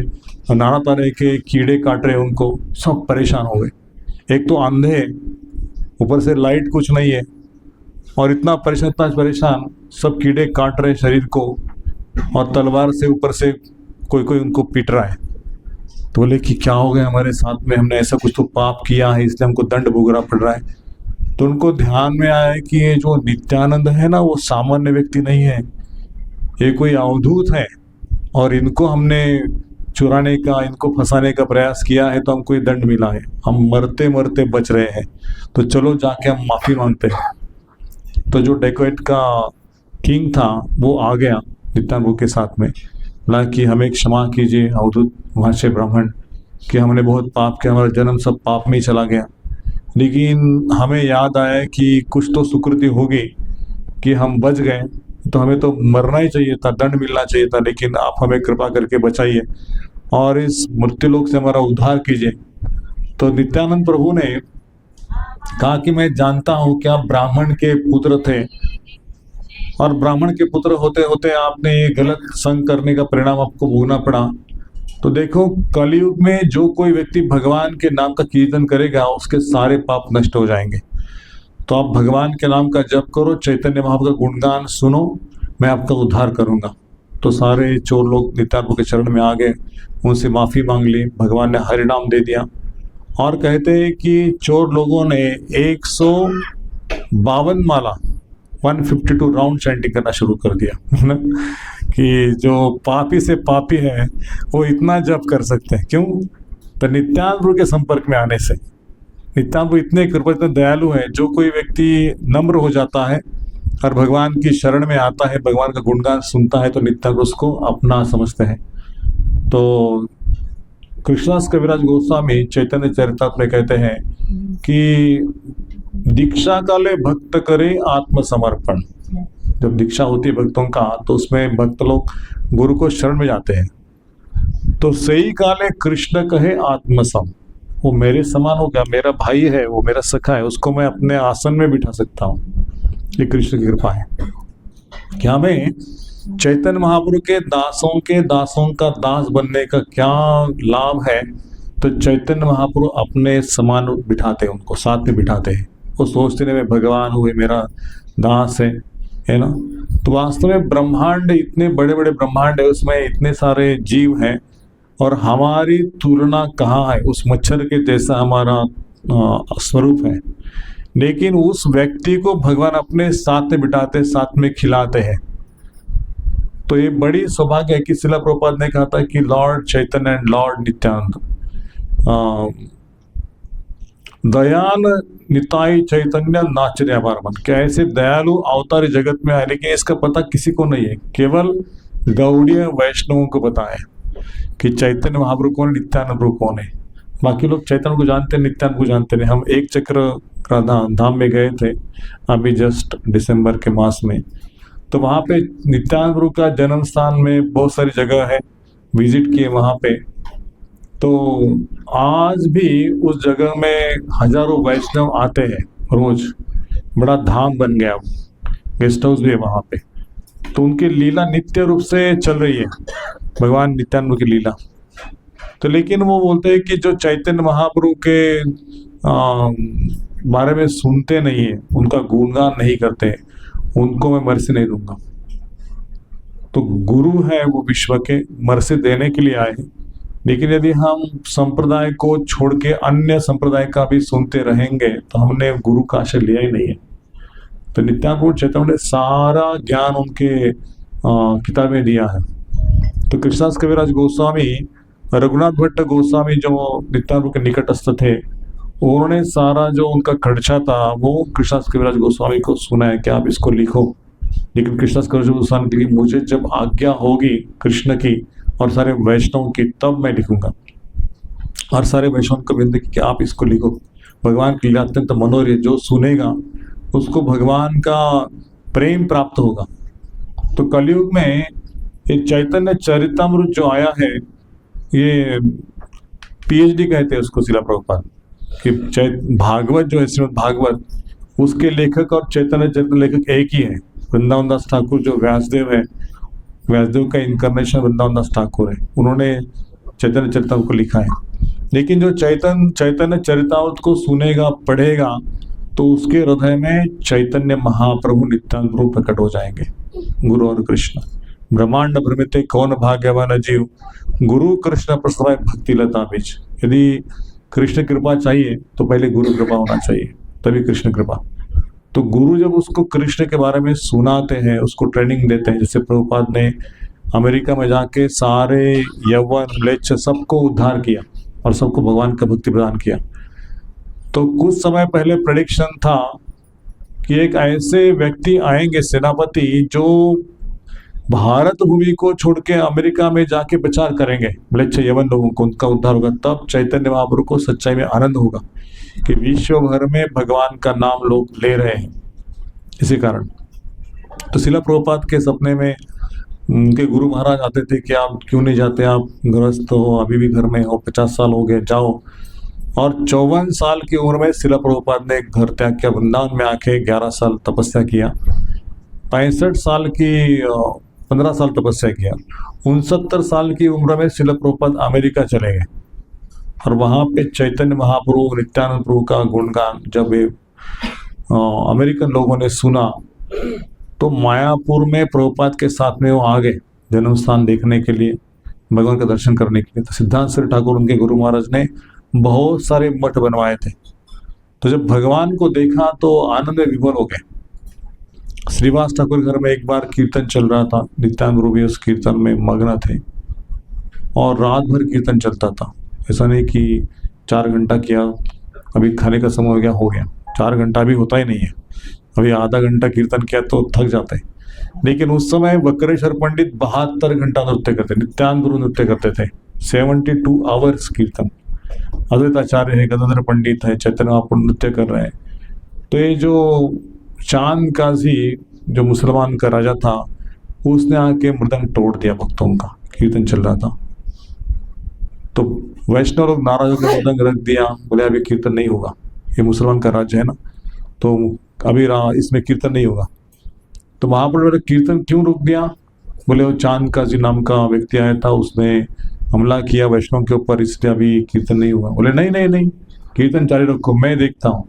नाना तरह के कीड़े काट रहे, उनको सब परेशान हो गए। एक तो अंधे, ऊपर से लाइट कुछ नहीं है, और इतना परेशान, सब कीड़े काट रहे शरीर को, और तलवार से ऊपर से कोई कोई उनको पीट रहा है। तो बोले कि क्या हो गया हमारे साथ में, हमने ऐसा कुछ तो पाप किया है इसलिए हमको दंड भोगना पड़ रहा है। तो उनको ध्यान में आया कि ये जो नित्यानंद है ना, वो सामान्य व्यक्ति नहीं है, ये कोई अवधूत है, और इनको हमने चुराने का, इनको फंसाने का प्रयास किया है तो हमको ये दंड मिला है, हम मरते मरते बच रहे हैं, तो चलो जाके हम माफ़ी मांगते हैं। तो जो डेकोइट का किंग था वो आ गया नित्यानंद प्रभु के साथ में, बोला कि हमें क्षमा कीजिए अवधूत वहां ब्राह्मण, कि हमने बहुत पाप किया, हमारा जन्म सब पाप में ही चला गया, लेकिन हमें याद आया कि कुछ तो सुकृति होगी कि हम बच गए, तो हमें तो मरना ही चाहिए था, दंड मिलना चाहिए था, लेकिन आप हमें कृपा करके बचाइए और इस मृत्युलोक से हमारा उद्धार कीजिए। तो नित्यानंद प्रभु ने कहा कि मैं जानता हूं कि आप ब्राह्मण के पुत्र थे, और ब्राह्मण के पुत्र होते होते आपने ये गलत संग करने का परिणाम आपको भोगना पड़ा। तो देखो कलयुग में जो कोई व्यक्ति भगवान के नाम का कीर्तन करेगा उसके सारे पाप नष्ट हो जाएंगे। तो आप भगवान के नाम का जप करो, चैतन्य महाप्रभु का गुणगान सुनो, मैं आपका उद्धार करूंगा। तो सारे चोर लोग नित्यानंद प्रभु के चरण में आ गए, उनसे माफ़ी मांग ली, भगवान ने हरि नाम दे दिया। और कहते हैं कि चोर लोगों ने 152 माला 152 राउंड चैंटिंग करना शुरू कर दिया ना, कि जो पापी से पापी है वो इतना जप कर सकते हैं। क्यों? तो नित्यानंद प्रभु के संपर्क में आने से। नित्यानंद प्रभु इतने कृपा, इतने दयालु है, जो कोई व्यक्ति नम्र हो जाता है और भगवान की शरण में आता है, भगवान का गुणगान सुनता है, तो नित्यानंद उसको अपना समझते हैं। तो कृष्णदास कविराज गोस्वामी चैतन्य चरितामृत में कहते हैं कि दीक्षा काले भक्त करे आत्मसमर्पण। जब दीक्षा होती है भक्तों का, तो उसमें भक्त लोग गुरु को शरण में जाते हैं। तो सही काले कृष्ण कहे आत्मसम, वो मेरे समान हो गया, मेरा भाई है, वो मेरा सखा है, उसको मैं अपने आसन में बिठा सकता हूँ। ये कृष्ण की कृपा है कि हमें चैतन्य महाप्रभु के दासों का दास बनने का क्या लाभ है। तो चैतन्य महाप्रभु अपने समान बिठाते हैं, उनको साथ में बिठाते हैं। वो सोचते नहीं मैं भगवान हूँ, मेरा दास है ना। तो वास्तव में ब्रह्मांड, इतने बड़े बड़े ब्रह्मांड है, उसमें इतने सारे जीव हैं और हमारी तुलना कहाँ है, उस मच्छर के जैसा हमारा स्वरूप है। लेकिन उस व्यक्ति को भगवान अपने साथ में बिठाते, साथ में खिलाते हैं। तो ये बड़ी सौभाग्य है कि शिला प्रभुपाद ने कहा था कि lord Chaitanya and lord Nityananda, Dayal Nitai Chaitanya नाचने अपारमन, क्या ऐसे दयालु अवतार जगत में आए, लेकिन इसका पता किसी को नहीं है, केवल गौड़ीय वैष्णवों को पता है कि चैतन्य महाप्रभु कौन, नित्यानंद प्रभु कौन है। बाकी लोग चैतन्य को जानते हैं, नित्यानंद को जानते नहीं। हम एक चक्र धाम में गए थे अभी जस्ट दिसंबर के मास में, तो वहाँ पे नित्यानंद प्रभु का जन्म स्थान में बहुत सारी जगह है, विजिट किए वहाँ पे। तो आज भी उस जगह में हजारों वैष्णव आते हैं रोज, बड़ा धाम बन गया, गेस्ट हाउस भी है वहाँ पे। तो उनकी लीला नित्य रूप से चल रही है, भगवान नित्यानंद की लीला। तो लेकिन वो बोलते हैं कि जो चैतन्य महाप्रभु के बारे में सुनते नहीं है, उनका गुणगान नहीं करते, उनको मैं मर्सी नहीं दूंगा। तो गुरु है वो विश्व के, मर्सी देने के लिए आए हैं। लेकिन यदि हम संप्रदाय को छोड़ के अन्य संप्रदाय का भी सुनते रहेंगे तो हमने गुरु का आश्रय लिया ही नहीं है। तो नित्यानंद चैतन्य ने सारा ज्ञान उनके किताब में दिया है। तो कृष्णदास कविराज गोस्वामी, रघुनाथ भट्ट गोस्वामी जो नित्यानंद के निकटस्थ थे, उन्होंने सारा जो उनका खर्चा था वो कृष्णदास कविराज गोस्वामी को सुना है कि आप इसको लिखो। लेकिन कृष्णदास कविराज गोस्वामी के लिए मुझे जब आज्ञा होगी कृष्ण की और सारे वैष्णव की, तब मैं लिखूंगा। और सारे वैष्णव को विनती की कि आप इसको लिखो, भगवान की लीला अत्यंत मनोहर है, जो सुनेगा उसको भगवान का प्रेम प्राप्त होगा। तो कलयुग में ये चैतन्य चरितामृत जो आया है, ये पीएचडी कहते हैं उसको शिला प्रभुपाद, कि भागवत जो है श्रीमद् भागवत, उसके लेखक और चैतन्य चरित्र लेखक एक ही है। वृंदावन दास ठाकुर जो व्यासदेव है, व्यासदेव का इनकारनेशन वृंदावन दास ठाकुर है, उन्होंने चैतन्य चरितामृत को लिखा है। लेकिन जो चैतन्य चरितामृत को सुनेगा, पढ़ेगा, तो उसके हृदय में चैतन्य महाप्रभु नित्यानंद प्रभु प्रकट हो जाएंगे, गुरु और कृष्ण। ब्रह्मांड भ्रमिते कौन भाग्यवान जीव, गुरु कृष्ण प्रसवाय भक्ति लता बीज। यदि कृष्ण कृपा चाहिए तो पहले गुरु कृपा होना चाहिए, तभी कृष्ण कृपा। तो गुरु जब उसको कृष्ण के बारे में सुनाते हैं, उसको ट्रेनिंग देते हैं, जैसे प्रभुपाद ने अमेरिका में जाके सारे यवन म्लेच्छ सबको उद्धार किया और सबको भगवान का भक्ति प्रदान किया। तो कुछ समय पहले प्रेडिक्शन था कि एक ऐसे व्यक्ति आएंगे, सेनापति, जो भारत भूमि को छोड़ के अमेरिका में जाके प्रचार करेंगे म्लेच्छ यवन लोगों को, उनका उद्धार होगा। तब चैतन्य महाप्रभु को सच्चाई में आनंद होगा कि विश्व भर में भगवान का नाम लोग ले रहे हैं। इसी कारण तो शिला प्रभुपाद के सपने में उनके गुरु महाराज आते थे कि आप क्यों नहीं जाते, आप गृहस्थ हो, अभी भी घर में हो, 50 साल हो गए, जाओ। और 54 साल की उम्र में शिला प्रभुपाद ने घर त्याग किया, वृंदावन में आके 11 साल तपस्या किया। 65 साल की 15 साल तपस्या किया। 69 साल की उम्र में शिला प्रभुपाद अमेरिका चले गए और वहाँ पे चैतन्य महाप्रभु नित्यानंद प्रभु का गुणगान जब अमेरिकन लोगों ने सुना, तो मायापुर में प्रभुपाद के साथ में वो आ गए जन्म स्थान देखने के लिए, भगवान का दर्शन करने के लिए। तो सिद्धांत श्री ठाकुर उनके गुरु महाराज ने बहुत सारे मठ बनवाए थे। तो जब भगवान को देखा तो आनंद में विभोर हो गए। श्रीवास ठाकुर घर में एक बार कीर्तन चल रहा था, नित्यानंद प्रभु भी उस कीर्तन में मग्न थे और रात भर कीर्तन चलता था। ऐसा नहीं कि 4 घंटा किया, अभी खाने का समय हो गया। 4 घंटा भी होता ही नहीं है, अभी आधा घंटा कीर्तन किया तो थक जाते हैं। लेकिन उस समय वक्रेश्वर पंडित 72 घंटा नृत्य करते, नित्यानंद प्रभु नृत्य करते थे, 72 आवर्स कीर्तन। अद्वैत आचार्य है, गदाधर पंडित है, चैतन्य महाप्रभु नृत्य कर रहे हैं। तो ये जो चांद काजी जो मुसलमान का राजा था, उसने आके मृदंग तोड़ दिया भक्तों का, कीर्तन चल रहा था। तो वैष्णव लोग नाराज होकर मृदंग रख दिया, बोले अभी कीर्तन नहीं होगा, ये मुसलमान का राज्य है ना। तो अभी इसमें कीर्तन नहीं होगा। तो महाप्रभु ने कीर्तन क्यों रोक दिया? बोले वो चांद का जी नाम का व्यक्ति आया था, उसने हमला किया वैष्णव के ऊपर, इसलिए अभी कीर्तन नहीं हुआ। बोले नहीं नहीं नहीं, कीर्तन जारी रखो, मैं देखता हूँ।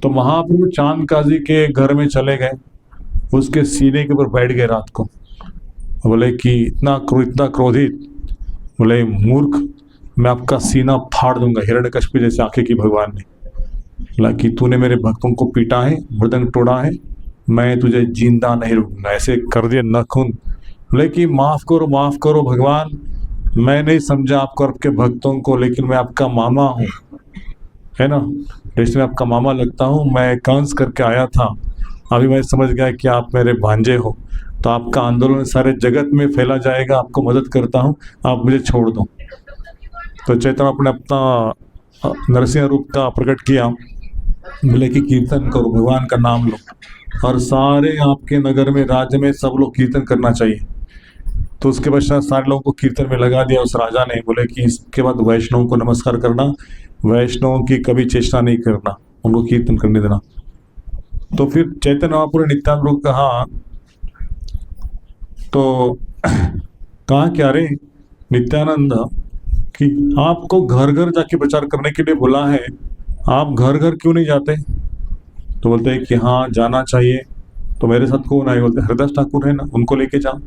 तो महाप्रभु चांद काजी के घर में चले गए, उसके सीने के ऊपर बैठ गए रात को। बोले कि इतना क्रोधित, बोले मूर्ख, मैं आपका सीना फाड़ दूंगा, हिरण्यकश्यप जैसे आंखें की भगवान ने। बोला कि तूने मेरे भक्तों को पीटा है, मृदंग तोड़ा है, मैं तुझे जिंदा नहीं रुकूंगा, ऐसे कर दिए नखून। बोले कि माफ करो भगवान, मैं नहीं समझा आपको और आपके भक्तों को, लेकिन मैं आपका मामा हूँ, है ना, जैसे मैं आपका मामा लगता हूँ। मैं कंस करके आया था, अभी मैं समझ गया कि आप मेरे भांजे हो, तो आपका आंदोलन सारे जगत में फैला जाएगा, आपको मदद करता हूँ, आप मुझे छोड़ दो। तो चैतन्य अपने अपना नरसिंह रूप का प्रकट किया, बोले कि कीर्तन करो, भगवान का नाम लो, और सारे आपके नगर में, राज्य में सब लोग कीर्तन करना चाहिए। तो उसके पश्चात सारे लोगों को कीर्तन में लगा दिया उस राजा ने। बोले कि इसके बाद वैष्णव को नमस्कार करना, वैष्णव की कभी चेष्टा नहीं करना, उनको कीर्तन करने देना। तो फिर चैतन्य महाप्रभु ने नित्यानंद को कहा, तो कहा क्या रे नित्यानंद कि आपको घर घर जाके प्रचार करने के लिए बोला है, आप घर घर क्यों नहीं जाते? तो बोलते हैं कि हाँ जाना चाहिए। तो मेरे साथ कौन आए? बोलते हरिदास ठाकुर है ना, उनको लेके जाओ।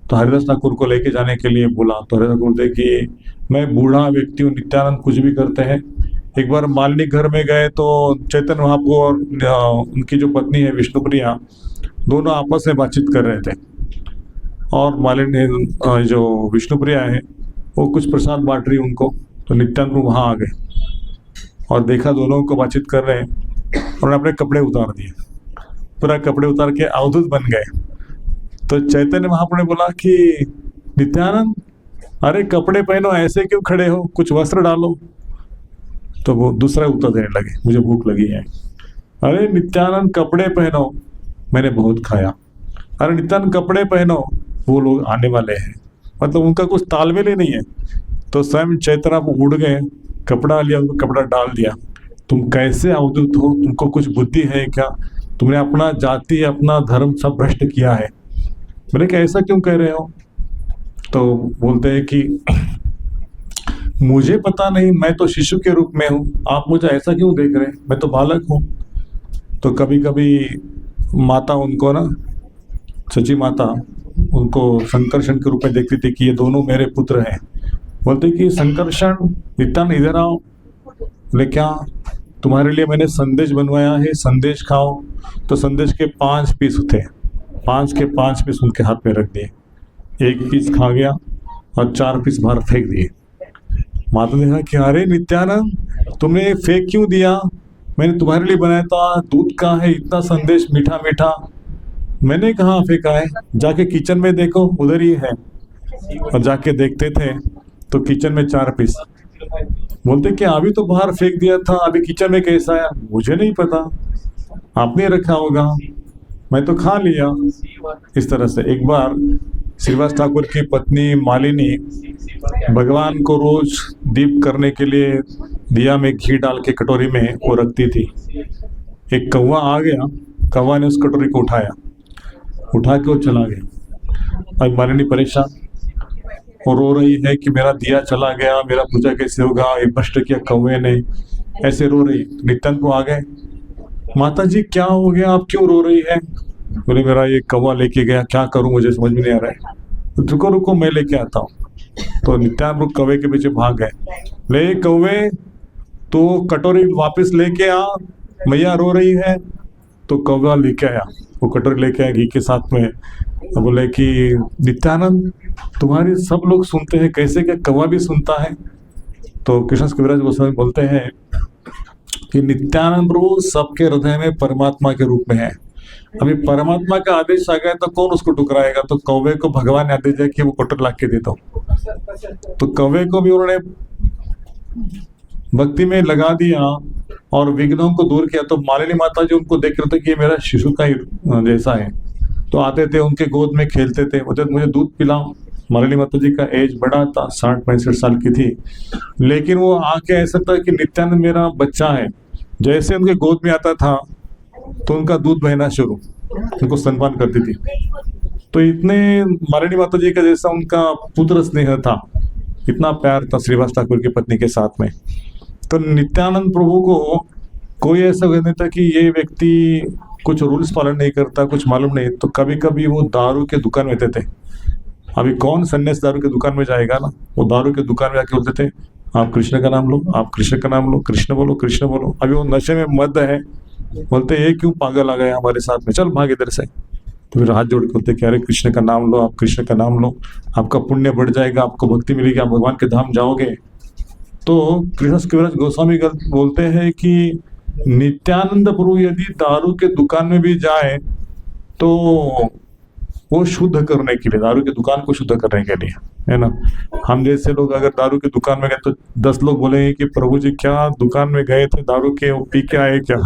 तो हरिदास ठाकुर को लेके जाने के लिए बोला। तो हरिदास बोलते कि मैं बूढ़ा व्यक्ति हूँ, नित्यानंद कुछ भी करते हैं। एक बार मालिनी घर में गए तो चैतन्य महाप्रभु और उनकी जो पत्नी है विष्णुप्रिया, दोनों आपस में बातचीत कर रहे थे। और मालिनी जो विष्णुप्रिया है वो कुछ प्रसाद बांट रही उनको। तो नित्यानंद प्रभु वहाँ आ गए और देखा दोनों को बातचीत कर रहे हैं, और अपने कपड़े उतार दिए, पूरा कपड़े उतार के अवधूत बन गए। तो चैतन्य महाप्रभु ने बोला कि नित्यानंद, अरे कपड़े पहनो, ऐसे क्यों खड़े हो, कुछ वस्त्र डालो। तो वो दूसरा उत्तर देने लगे, मुझे भूख लगी है। अरे नित्यानंद कपड़े पहनो, मैंने बहुत खाया। अरे नित्यानंद कपड़े पहनो, वो लोग आने वाले हैं। मतलब उनका कुछ तालमेल ही नहीं है। तो स्वयं चैतन्य वो उड़ गए, कपड़ा लिया, उनको कपड़ा डाल दिया। तुम कैसे अवधूत हो, तुमको कुछ बुद्धि है क्या? तुमने अपना जाति अपना धर्म सब भ्रष्ट किया है। मैंने कहा ऐसा क्यों कह रहे हो? तो बोलते हैं कि मुझे पता नहीं, मैं तो शिशु के रूप में हूँ, आप मुझे ऐसा क्यों देख रहे हैं, मैं तो बालक हूँ। तो कभी कभी माता उनको ना, सची माता उनको संकर्षण के रूप में देखती थी कि ये दोनों मेरे पुत्र हैं। बोलते कि संकर्षण, नित्यानंद इधर आओ। बोले क्या? तुम्हारे लिए मैंने संदेश बनवाया है, संदेश खाओ। तो संदेश के 5 पीस थे, 5 के 5 पीस उनके हाथ में रख दिए। 1 पीस खा गया और 4 पीस बाहर फेंक दिए। माता ने कहा कि अरे नित्यानंद, तुमने फेंक क्यों दिया? मैंने तुम्हारे लिए बनाया था, दूध का है, इतना संदेश मीठा मीठा। मैंने कहाँ फेंका है? जाके किचन में देखो, उधर ही है। और जाके देखते थे तो किचन में 4 पीस। बोलते कि अभी तो बाहर फेंक दिया था, अभी किचन में कैसा आया? मुझे नहीं पता, आपने रखा होगा, मैं तो खा लिया। इस तरह से एक बार श्रीवास ठाकुर की पत्नी मालिनी भगवान को रोज दीप करने के लिए दिया में घी डाल के कटोरी में वो रखती थी। एक कौवा आ गया, कौवा ने उस कटोरी को उठा के वो चला गया। अब मालिनी परेशान और रो रही है कि मेरा दिया चला गया, मेरा पूजा कैसे होगा, ये भ्रष्ट किया कौवे ने, ऐसे रो रही। नित्यानंद को आ गए, माता जी क्या हो गया, आप क्यों रो रही है? बोले मेरा ये कौवा लेके गया, क्या करूं, मुझे समझ में नहीं आ रहा है। तो रुको मैं लेके आता हूँ। तो नित्यानंद कौवे के पीछे भाग गए। ले कौवे, तो कटोरी वापस लेके आ, मैया रो रही है। तो कौवा लेके आया, वो कटोरी लेके आया घी के साथ में। बोले कि नित्यानंद, तुम्हारे सब लोग सुनते हैं, कैसे क्या कौवा भी सुनता है? तो कृष्ण कविराज गोस्वामी बोलते हैं कि नित्यानंद प्रभु सबके हृदय में परमात्मा के रूप में है। अभी परमात्मा का आदेश आ गया तो कौन उसको टुकराएगा? तो कौवे को भगवान ने आदेश दिया कि वो कटोरी ला के दे दो। तो कौवे को भी उन्होंने भक्ति में लगा दिया और विघ्नों को दूर किया। तो मालिनी माता जी उनको देख रहे थे कि ये मेरा शिशु का ही जैसा है, तो आते थे, उनके गोद में खेलते थे, मुझे दूध पिलाओ। मालिनी माता जी का एज बड़ा था, 60-65 साल की थी, लेकिन वो आके ऐसा था कि नित्यानंद मेरा बच्चा है। जैसे उनके गोद में आता था तो उनका दूध बहना शुरू, उनको स्तनपान करती थी। तो इतने मालिनी माता जी का जैसा उनका पुत्र स्नेह था, इतना प्यार था श्रीवास ठाकुर की पत्नी के साथ में। तो नित्यानंद प्रभु को कोई ऐसा कहने था कि ये व्यक्ति कुछ रूल्स पालन नहीं करता, कुछ मालूम नहीं, तो कभी कभी वो दारू के दुकान में थे। अभी कौन सन्यासी दारू के दुकान में जाएगा ना, वो दारू के दुकान में जाके बोलते थे आप कृष्ण का नाम लो, आप कृष्ण का नाम लो, कृष्ण बोलो, कृष्ण बोलो। अभी वो नशे में मद है, बोलते ये क्यों पागल आ गया हमारे साथ में, चल भाग इधर से। तो फिर हाथ जोड़ के बोलते कि अरे कृष्ण का नाम लो, आप कृष्ण का नाम लो, आपका पुण्य बढ़ जाएगा, आपको भक्ति मिलेगी, आप भगवान के धाम जाओगे। तो कृष्ण कविराज गोस्वामी बोलते हैं कि नित्यानंद प्रभु यदि दारू के दुकान में भी जाए तो वो शुद्ध करने के लिए, दारू की दुकान को शुद्ध करने के लिए, है ना। हम जैसे लोग अगर दारू की दुकान में गए तो 10 लोग बोलेंगे कि प्रभु जी क्या दुकान में गए थे, दारू के वो पी के आए क्या।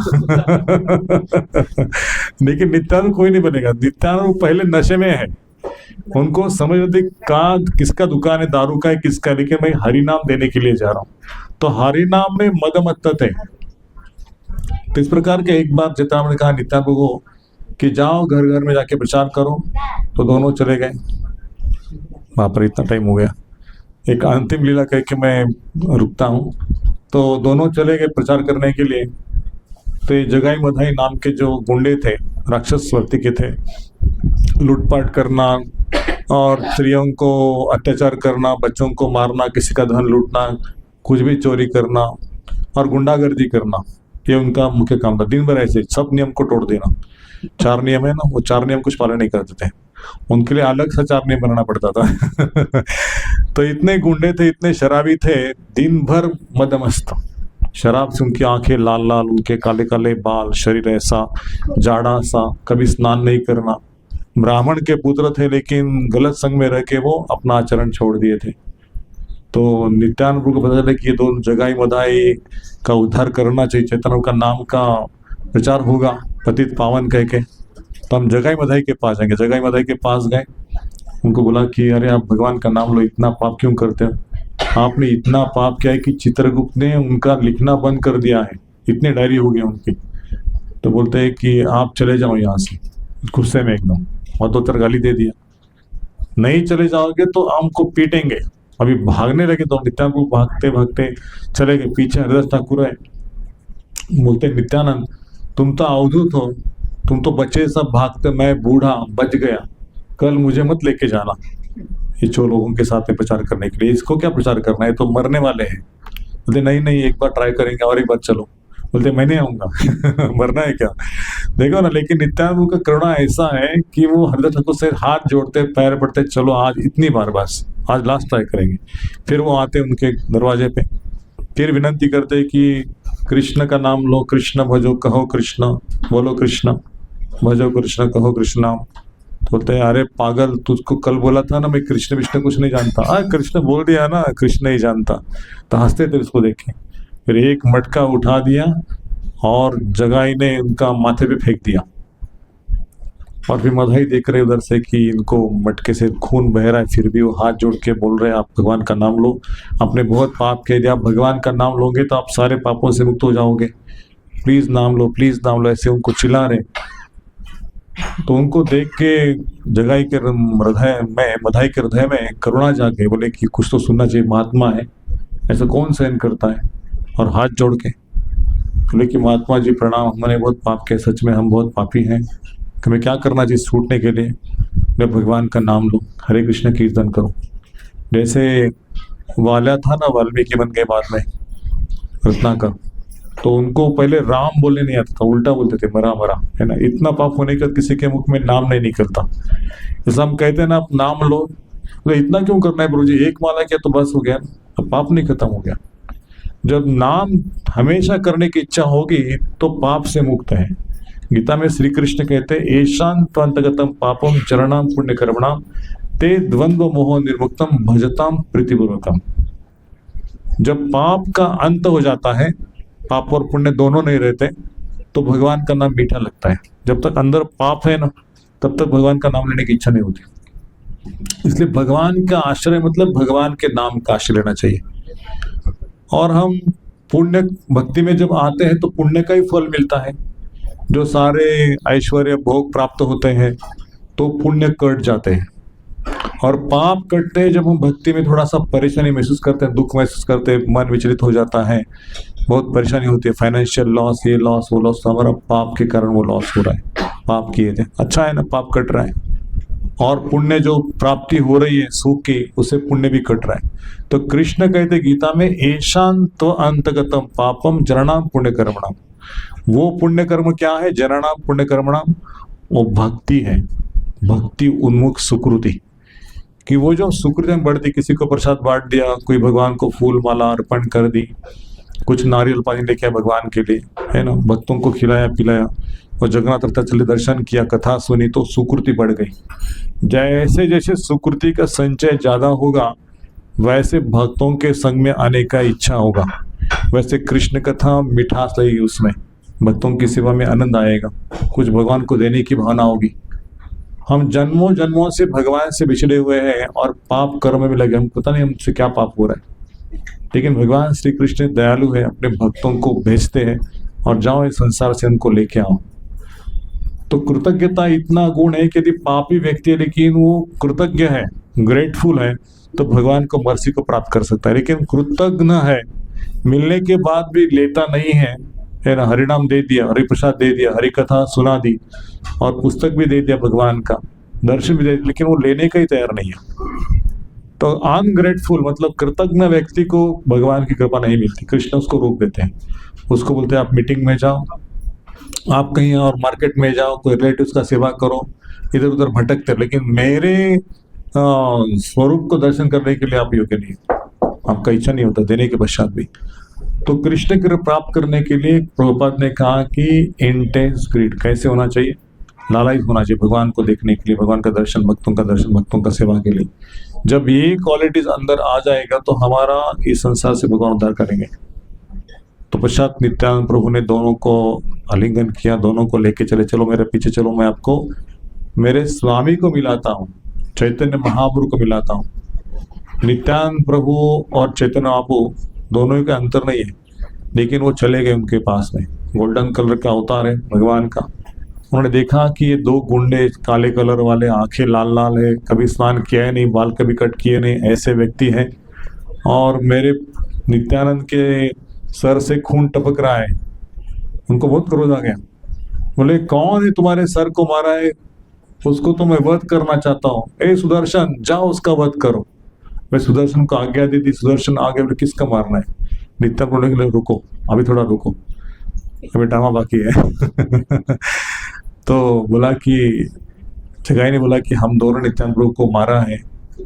लेकिन नित्यानंद कोई नहीं बनेगा, नित्यानंद पहले नशे में है, उनको समझ नहीं का किसका दुकान है, दारू का है किसका, लेकिन मैं हरि नाम देने के लिए जा रहा हूँ। तो हरि नाम में मद मत्तत है। तो इस प्रकार के एक बार चित्ताराम ने कहा नित्यानंद को कि जाओ घर घर में जाके प्रचार करो। तो दोनों चले गए, वहां पर इतना टाइम हो गया, एक अंतिम लीला कह के मैं रुकता हूँ। तो दोनों चले गए प्रचार करने के लिए। तो ये जगाई मधाई नाम के जो गुंडे थे, राक्षस वर्ती के थे, लूटपाट करना और स्त्रियों को अत्याचार करना, बच्चों को मारना, किसी का धन लूटना, कुछ भी चोरी करना और गुंडागर्दी करना, ये उनका मुख्य काम था। दिन भर ऐसे सब नियम को तोड़ देना। 4 नियम है ना, वो 4 नियम कुछ पालन नहीं करते थे, उनके लिए अलग सा 4 नियम बनाना पड़ता था। तो इतने गुंडे थे, इतने शराबी थे, दिन भर मदमस्त, शराब से उनकी आंखें लाल लाल, उनके काले काले बाल, शरीर ऐसा जाड़ा सा, कभी स्नान नहीं करना। ब्राह्मण के पुत्र थे लेकिन गलत संग में रह के वो अपना आचरण छोड़ दिए थे। तो नित्यानंद प्रभु को पता चला कि ये दोनों जगाई मधाई का उद्धार करना चाहिए, चैतन्य का नाम का प्रचार होगा पतित पावन कह के। तो हम जगाई मधाई के पास जाएंगे। जगाई मधाई के पास गए, उनको बोला कि अरे आप भगवान का नाम लो, इतना पाप क्यों करते हो? आपने इतना पाप किया है कि चित्रगुप्त ने उनका लिखना बंद कर दिया है, इतने डायरी हो गए उनकी। तो बोलते हैं कि आप चले जाओ यहाँ से, गुस्से में एकदम, और 2-4 गाली दे दिया, नहीं चले जाओगे तो हमको पीटेंगे। अभी भागने लगे तो नित्यानंद भागते भागते चले गए। पीछे हरिदास ठाकुर है, बोलते नित्यानंद तुम तो अवधूत हो, तुम तो बच्चे सब भागते, मैं बूढ़ा बच गया, कल मुझे मत लेके जाना ये 4 लोगों के साथ में प्रचार करने के लिए। इसको क्या प्रचार करना है, तो मरने वाले हैं। बोलते नहीं नहीं, एक बार ट्राई करेंगे और एक बार चलो। बोलते मैं नहीं आऊंगा। मरना है क्या? देखो ना, लेकिन नित्यानंद का करुणा ऐसा है कि वो हरिदास ठाकुर से हाथ जोड़ते, पैर पड़ते, चलो आज इतनी बार बस, आज लास्ट ट्राई करेंगे। फिर वो आते उनके दरवाजे पे, फिर विनती करते कि कृष्ण का नाम लो, कृष्ण भजो कहो कृष्ण, बोलो कृष्ण भजो कृष्ण कहो कृष्ण। बोलते हैं अरे पागल, तुझको कल बोला था ना मैं कृष्ण विष्णु कुछ नहीं जानता, कृष्ण बोल दिया ना, कृष्ण नहीं जानता। तो हंसते थे उसको देख के। फिर एक मटका उठा दिया और जगाई ने उनका माथे पे फेंक दिया। और फिर मधाई देख रहे उधर से कि इनको मटके से खून बह रहा है, फिर भी वो हाथ जोड़ के बोल रहे हैं आप भगवान का नाम लो, आपने बहुत पाप कह दिया, आप भगवान का नाम लोगे तो आप सारे पापों से मुक्त हो जाओगे, प्लीज नाम लो, प्लीज नाम लो, ऐसे उनको चिल्ला रहे। तो उनको देख के जगाई के हृदय में, मधाई के हृदय में करुणा जाग गई। बोले कि कुछ तो सुनना चाहिए, महात्मा है, ऐसा कौन सहन करता है। और हाथ जोड़ के बोले कि महात्मा जी प्रणाम, हमने बहुत पाप किया, सच में हम बहुत पापी हैं, हमें क्या करना चाहिए छूटने के लिए? मैं भगवान का नाम लो, हरे कृष्ण कीर्तन करो। जैसे वाल्या था ना, वाल्मीकि बन गए बाद में रत्नाकर, तो उनको पहले राम बोलने नहीं आता था, उल्टा बोलते थे मरा मरा, है ना। इतना पाप होने का किसी के मुख में नाम नहीं निकलता। जैसे हम कहते हैं ना आप नाम लो, तो इतना क्यों करना है प्रभु जी, एक माला किया तो बस हो गया, अब पाप नहीं खत्म हो गया। जब नाम हमेशा करने की इच्छा होगी तो पाप से मुक्त है। गीता में श्री कृष्ण कहते हैं एशान त्वंतगतम पापम चरणाम पुण्य कर्मणाम ते द्वंद्व मोह निर्मुक्तम भजताम प्रीतिपूर्वकम। जब पाप का अंत हो जाता है, पाप और पुण्य दोनों नहीं रहते, तो भगवान का नाम मीठा लगता है। जब तक अंदर पाप है ना, तब तक भगवान का नाम लेने की इच्छा नहीं होती। इसलिए भगवान का आश्रय मतलब भगवान के नाम का आश्रय लेना चाहिए। और हम पुण्य भक्ति में जब आते हैं तो पुण्य का ही फल मिलता है। जो सारे ऐश्वर्य भोग प्राप्त होते हैं तो पुण्य कट जाते हैं, और पाप कटते हैं जब हम भक्ति में थोड़ा सा परेशानी महसूस करते हैं, दुख महसूस करते हैं, मन विचलित हो जाता है, बहुत परेशानी होती है, फाइनेंशियल लॉस, ये लॉस वो लॉस, तो हमारा पाप के कारण वो लॉस हो रहा है, पाप किए थे। अच्छा है ना, पाप कट रहा है, और पुण्य जो प्राप्ति हो रही है सुख की, उसे पुण्य भी कट रहा है। तो कृष्ण कहते गीता में, एशांत अंतगतम पापम जननाम पुण्य कर्मणाम। वो पुण्य कर्म क्या है? जननाम पुण्य कर्मणाम, वो भक्ति है, भक्ति उन्मुख सुकृति। कि वो जो सुकृति में बढ़ती, किसी को प्रसाद बांट दिया, कोई भगवान को फूल माला अर्पण कर दी, कुछ नारियल पानी लेके आया भगवान के लिए, है ना, भक्तों को खिलाया पिलाया, और जगन्नाथ रथ चले दर्शन किया, कथा सुनी, तो सुकृति बढ़ गई। जैसे जैसे सुकृति का संचय ज्यादा होगा, वैसे भक्तों के संग में आने का इच्छा होगा, वैसे कृष्ण कथा मिठास लगेगी, उसमें भक्तों की सेवा में आनंद आएगा, कुछ भगवान को देने की भावना होगी। हम जन्मों जन्मों से भगवान से बिछड़े हुए हैं और पाप कर्म में लगे, हम पता नहीं हमसे क्या पाप हो रहा है, लेकिन भगवान श्री कृष्ण दयालु है, अपने भक्तों को भेजते हैं और जाओ इस संसार से उनको लेके आओ। तो कृतज्ञता इतना गुण है कि यदि पापी व्यक्ति है लेकिन वो कृतज्ञ है, ग्रेटफुल है, तो भगवान को मर्सी को प्राप्त कर सकता है। लेकिन कृतज्ञ है, मिलने के बाद भी लेता नहीं है ना, हरिनाम दे दिया, हरि प्रसाद दे दिया, हरि कथा सुना दी, और पुस्तक भी दे दिया भगवान का, दर्शन भी दे दिया, लेकिन वो लेने का ही तैयार नहीं है। तो अनग्रेटफुल मतलब कृतज्ञ व्यक्ति को भगवान की कृपा नहीं मिलती, कृष्ण उसको रोक देते हैं, उसको बोलते हैं आप मीटिंग में जाओ, आप कहीं और मार्केट में जाओ, कोई रिलेटिव्स का सेवा करो, इधर उधर भटकते, लेकिन मेरे स्वरूप को दर्शन करने के लिए आप योग्य नहीं, आपका इच्छा नहीं होता देने के पश्चात भी। तो कृष्ण कृपा प्राप्त करने के लिए प्रभुपाद ने कहा कि इंटेंस ग्रीड कैसे होना चाहिए, लालायित होना चाहिए भगवान को देखने के लिए, भगवान का दर्शन, भक्तों का दर्शन, भक्तों का सेवा के लिए। जब ये क्वालिटीज अंदर आ जाएगा तो हमारा इस संसार से भगवान उद्धार करेंगे। तो पश्चात नित्यानंद प्रभु ने दोनों को आलिंगन किया, दोनों को लेके चले, चलो मेरे पीछे चलो, मैं आपको मेरे स्वामी को मिलाता हूँ, चैतन्य महाप्रभु को मिलाता हूँ। नित्यानंद प्रभु और चैतन्य महाप्रभु दोनों का अंतर नहीं है, लेकिन वो चले गए उनके पास में, गोल्डन कलर का अवतार है भगवान का। उन्होंने देखा कि ये दो गुंडे काले कलर वाले, आंखें लाल लाल है, कभी स्नान किया है नहीं, बाल कभी कट किए नहीं, ऐसे व्यक्ति हैं, और मेरे नित्यानंद के सर से खून टपक रहा है। उनको बहुत क्रोध आ गया, बोले कौन है तुम्हारे सर को मारा है, उसको तो मैं वध करना चाहता हूँ, ए सुदर्शन जाओ उसका वध करो। मैं सुदर्शन को आज्ञा दी थी, सुदर्शन आगे बोले किसका मारना है, नित्यानंद बोलने के लिए रुको, अभी थोड़ा रुको, अभी ड्रामा बाकी है। तो बोला कि जगह ने बोला कि हम दोनों नित्यानंद प्रभु को मारा है,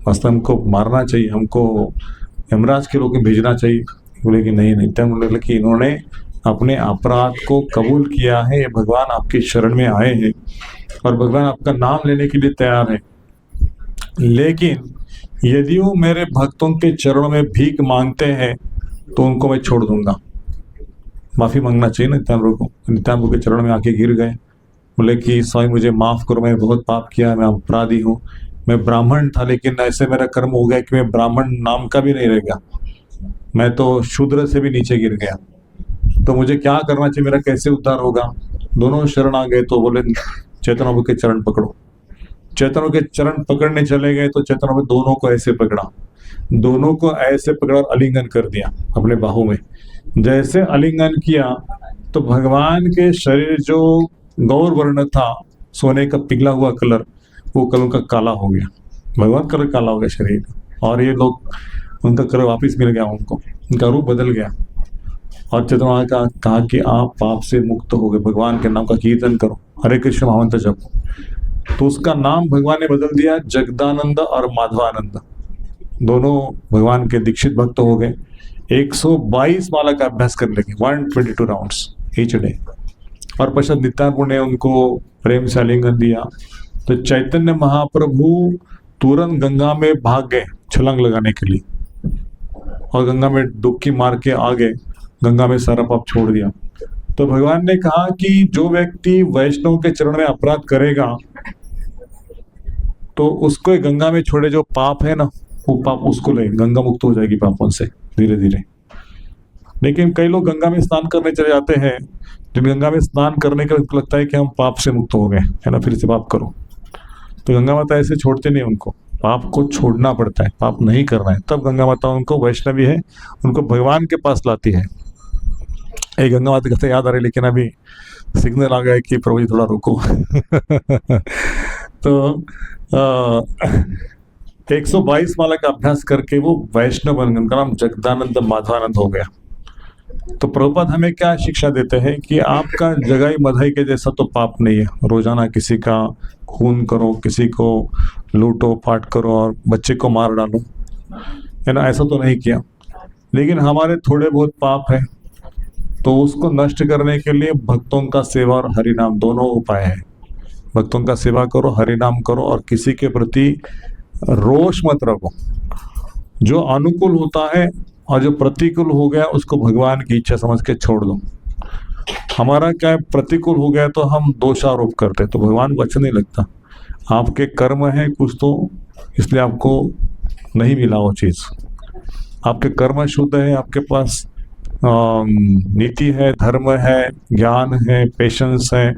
वास्तव हमको मारना चाहिए, हमको यमराज के लोग भेजना चाहिए। बोले कि नहीं, नित्यानंद बोले कि इन्होंने अपने अपराध को कबूल किया है, ये भगवान आपके शरण में आए हैं और भगवान आपका नाम लेने के लिए तैयार है, लेकिन यदि वो मेरे भक्तों के चरणों में भीख मांगते हैं तो उनको मैं छोड़ दूंगा। माफी मांगना चाहिए ना नित्यानंद प्रभु को। नित्यानंद प्रभु के चरणों में आके गिर गए, बोले कि स्वामी मुझे माफ करो, मैं बहुत पाप किया, मैं अपराधी हूँ, मैं ब्राह्मण था लेकिन ऐसे मेरा कर्म हो गया कि मैं ब्राह्मण नाम का भी नहीं रह गया, मैं तो शूद्र से भी नीचे गिर गया, तो मुझे क्या करना चाहिए, मेरा कैसे उद्धार होगा। दोनों शरण आ गए, तो बोले चैतन्य प्रभु के चरण पकड़ो। चैतन्य प्रभु के चरण पकड़ने चले गए तो चैतन्य प्रभु दोनों को ऐसे पकड़ा, दोनों को ऐसे पकड़ा और आलिंगन कर दिया अपने बाहों में। जैसे आलिंगन किया तो भगवान के शरीर जो गौर वर्ण था, सोने का पिघला हुआ कलर, वो कलर का काला हो गया, भगवान कलर काला हो गया शरीर, और ये लोग उनका कलर वापस मिल गया उनको, उनका रूप बदल गया। और चैतन्य का कहा कि आप पाप से मुक्त हो गए, भगवान के नाम का कीर्तन करो, हरे कृष्ण महामंत्र जपो। तो उसका नाम भगवान ने बदल दिया, जगदानंद और माधवानंद। दोनों भगवान के दीक्षित भक्त हो गए, 122 माला का अभ्यास करने लगे, 122 राउंड्स ईच डे। और पश्चात नित्यानंद ने उनको प्रेम से आलिंगन दिया, तो चैतन्य महाप्रभु तुरंत गंगा में भाग गए छलांग लगाने के लिए, और गंगा में डुबकी मार के आ गए, गंगा में सारा पाप छोड़ दिया। तो भगवान ने कहा कि जो व्यक्ति वैष्णव के चरण में अपराध करेगा तो उसको गंगा में छोड़े, जो पाप है ना वो पाप उसको ले, गंगा मुक्त हो जाएगी पापों से धीरे धीरे। लेकिन कई लोग गंगा में स्नान करने चले जाते हैं, जिन गंगा में स्नान करने का लगता है कि हम पाप से मुक्त हो गए, है ना, फिर से पाप करो। तो गंगा माता ऐसे छोड़ते नहीं उनको, पाप को छोड़ना पड़ता है, पाप नहीं करना है, तब गंगा माता उनको, वैष्णवी है, उनको भगवान के पास लाती है। एक गंगा माता कहते याद आ रही, लेकिन अभी सिग्नल आ गया कि प्रभु जी थोड़ा रुको। तो 122 माला का अभ्यास करके वो वैष्णव बन गए, उनका नाम जगदानंद माधवानंद हो गया। तो प्रभुपाद हमें क्या शिक्षा देते हैं कि आपका जगाई मधाई के जैसा तो पाप नहीं है, रोजाना किसी का खून करो, किसी को लूटो पाट करो और बच्चे को मार डालो, है ना, ऐसा तो नहीं किया। लेकिन हमारे थोड़े बहुत पाप है, तो उसको नष्ट करने के लिए भक्तों का सेवा और हरि नाम दोनों उपाय है। भक्तों का सेवा करो, हरि नाम करो, और किसी के प्रति रोष मत रखो। जो अनुकूल होता है और जो प्रतिकूल हो गया उसको भगवान की इच्छा समझ के छोड़ दो। हमारा क्या है, प्रतिकूल हो गया तो हम दोषारोप करते, तो भगवान को अच्छा नहीं लगता। आपके कर्म है कुछ तो, इसलिए आपको नहीं मिला वो चीज़। आपके कर्म शुद्ध है, आपके पास नीति है, धर्म है, ज्ञान है, पेशेंस है,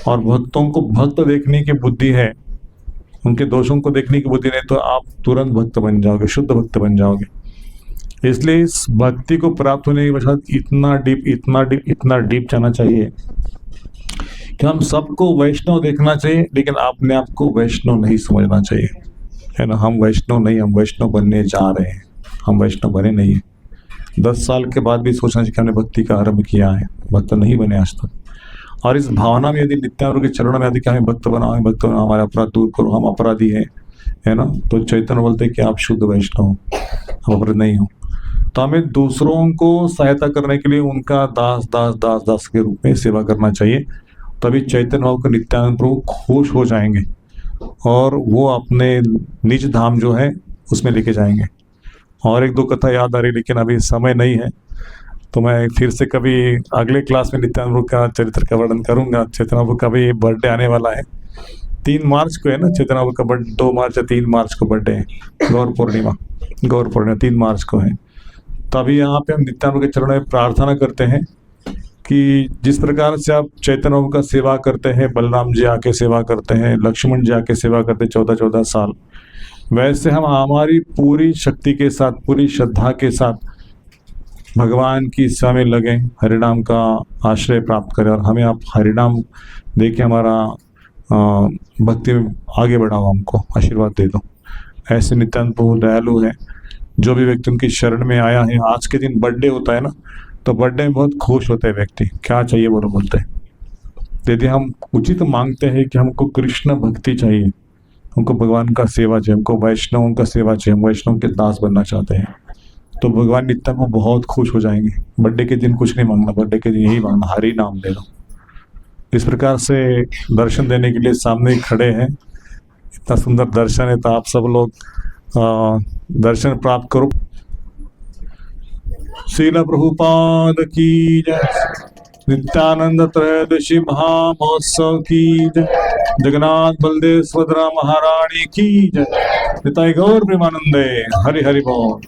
और भक्तों को भक्त देखने की बुद्धि है, उनके दोषों को देखने की बुद्धि नहीं, तो आप तुरंत भक्त बन जाओगे, शुद्ध भक्त बन जाओगे। इसलिए इस भक्ति को प्राप्त होने के पश्चात इतना डीप जाना चाहिए कि हम सबको वैष्णव देखना चाहिए, लेकिन अपने आप को वैष्णव नहीं समझना चाहिए, है ना। हम वैष्णव नहीं, हम वैष्णव बनने जा रहे हैं, हम वैष्णव बने नहीं है। 10 साल के बाद भी सोचना चाहिए कि हमने भक्ति का आरंभ किया है, भक्त नहीं बने आज तक। और इस भावना में यदि नित्यानंद के चरणों में यदि कि हमें भक्त बनाओ, भक्त बनाओ, हमारे अपराध दूर करो, हम अपराधी हैं, है ना, तो चैतन्य बोलते हैं कि आप शुद्ध वैष्णव हो, हम अपराध नहीं हो। तो हमें दूसरों को सहायता करने के लिए उनका दास दास दास दास के रूप में सेवा करना चाहिए। तभी चैतन्य भाव के नित्यानंद प्रभु खुश हो जाएंगे और वो अपने निज धाम जो है उसमें लेके जाएंगे। और एक दो कथा याद आ रही, लेकिन अभी समय नहीं है, तो मैं फिर से कभी अगले क्लास में नित्यानंद प्रभु का चरित्र का वर्णन करूंगा। चैतन्य प्रभु का भी बर्थडे आने वाला है, 3 मार्च को है ना, चैतन्य प्रभु का बर्थडे 2 मार्च या 3 मार्च को बर्थडे है, गौर पूर्णिमा 3 मार्च को है। तभी यहाँ पे हम नित्यानंद के चरणों में प्रार्थना करते हैं कि जिस प्रकार से आप चैतन्य प्रभु का सेवा करते हैं, बलराम जी आके सेवा करते हैं, लक्ष्मण जी आके सेवा करते 14-14 साल, वैसे हम हमारी पूरी शक्ति के साथ, पूरी श्रद्धा के साथ भगवान की सेवा में लगे, हरिनाम का आश्रय प्राप्त करें, और हमें आप हरिनाम दे के हमारा भक्ति में आगे बढ़ाओ, हमको आशीर्वाद दे दो। ऐसे नित्यानंद प्रभु दयालु है। जो भी व्यक्ति उनकी शरण में आया है, आज के दिन बर्थडे होता है ना, तो बर्थडे में बहुत खुश होते हैं व्यक्ति, क्या चाहिए वो बोलते हैं। यदि हम उचित मांगते हैं कि हमको कृष्ण भक्ति चाहिए, हमको भगवान का सेवा चाहिए, हमको वैष्णवों का सेवा चाहिए, हम वैष्णव के दास बनना चाहते हैं, तो भगवान नित्यानंद को बहुत खुश हो जाएंगे। बर्थडे के दिन कुछ नहीं मांगना, बर्थडे के दिन यही मांगना, हरि नाम दे दो। इस प्रकार से दर्शन देने के लिए सामने खड़े हैं, इतना सुंदर दर्शन है, तो आप सब लोग दर्शन प्राप्त करो। श्रील प्रभुपाद की जय, नित्यानंद त्रयोदशी महामहोत्सव की जय, जगन्नाथ बलदेव सुभद्रा महारानी की जय, निताई गौर प्रेमानंदे, हरि हरि बोल।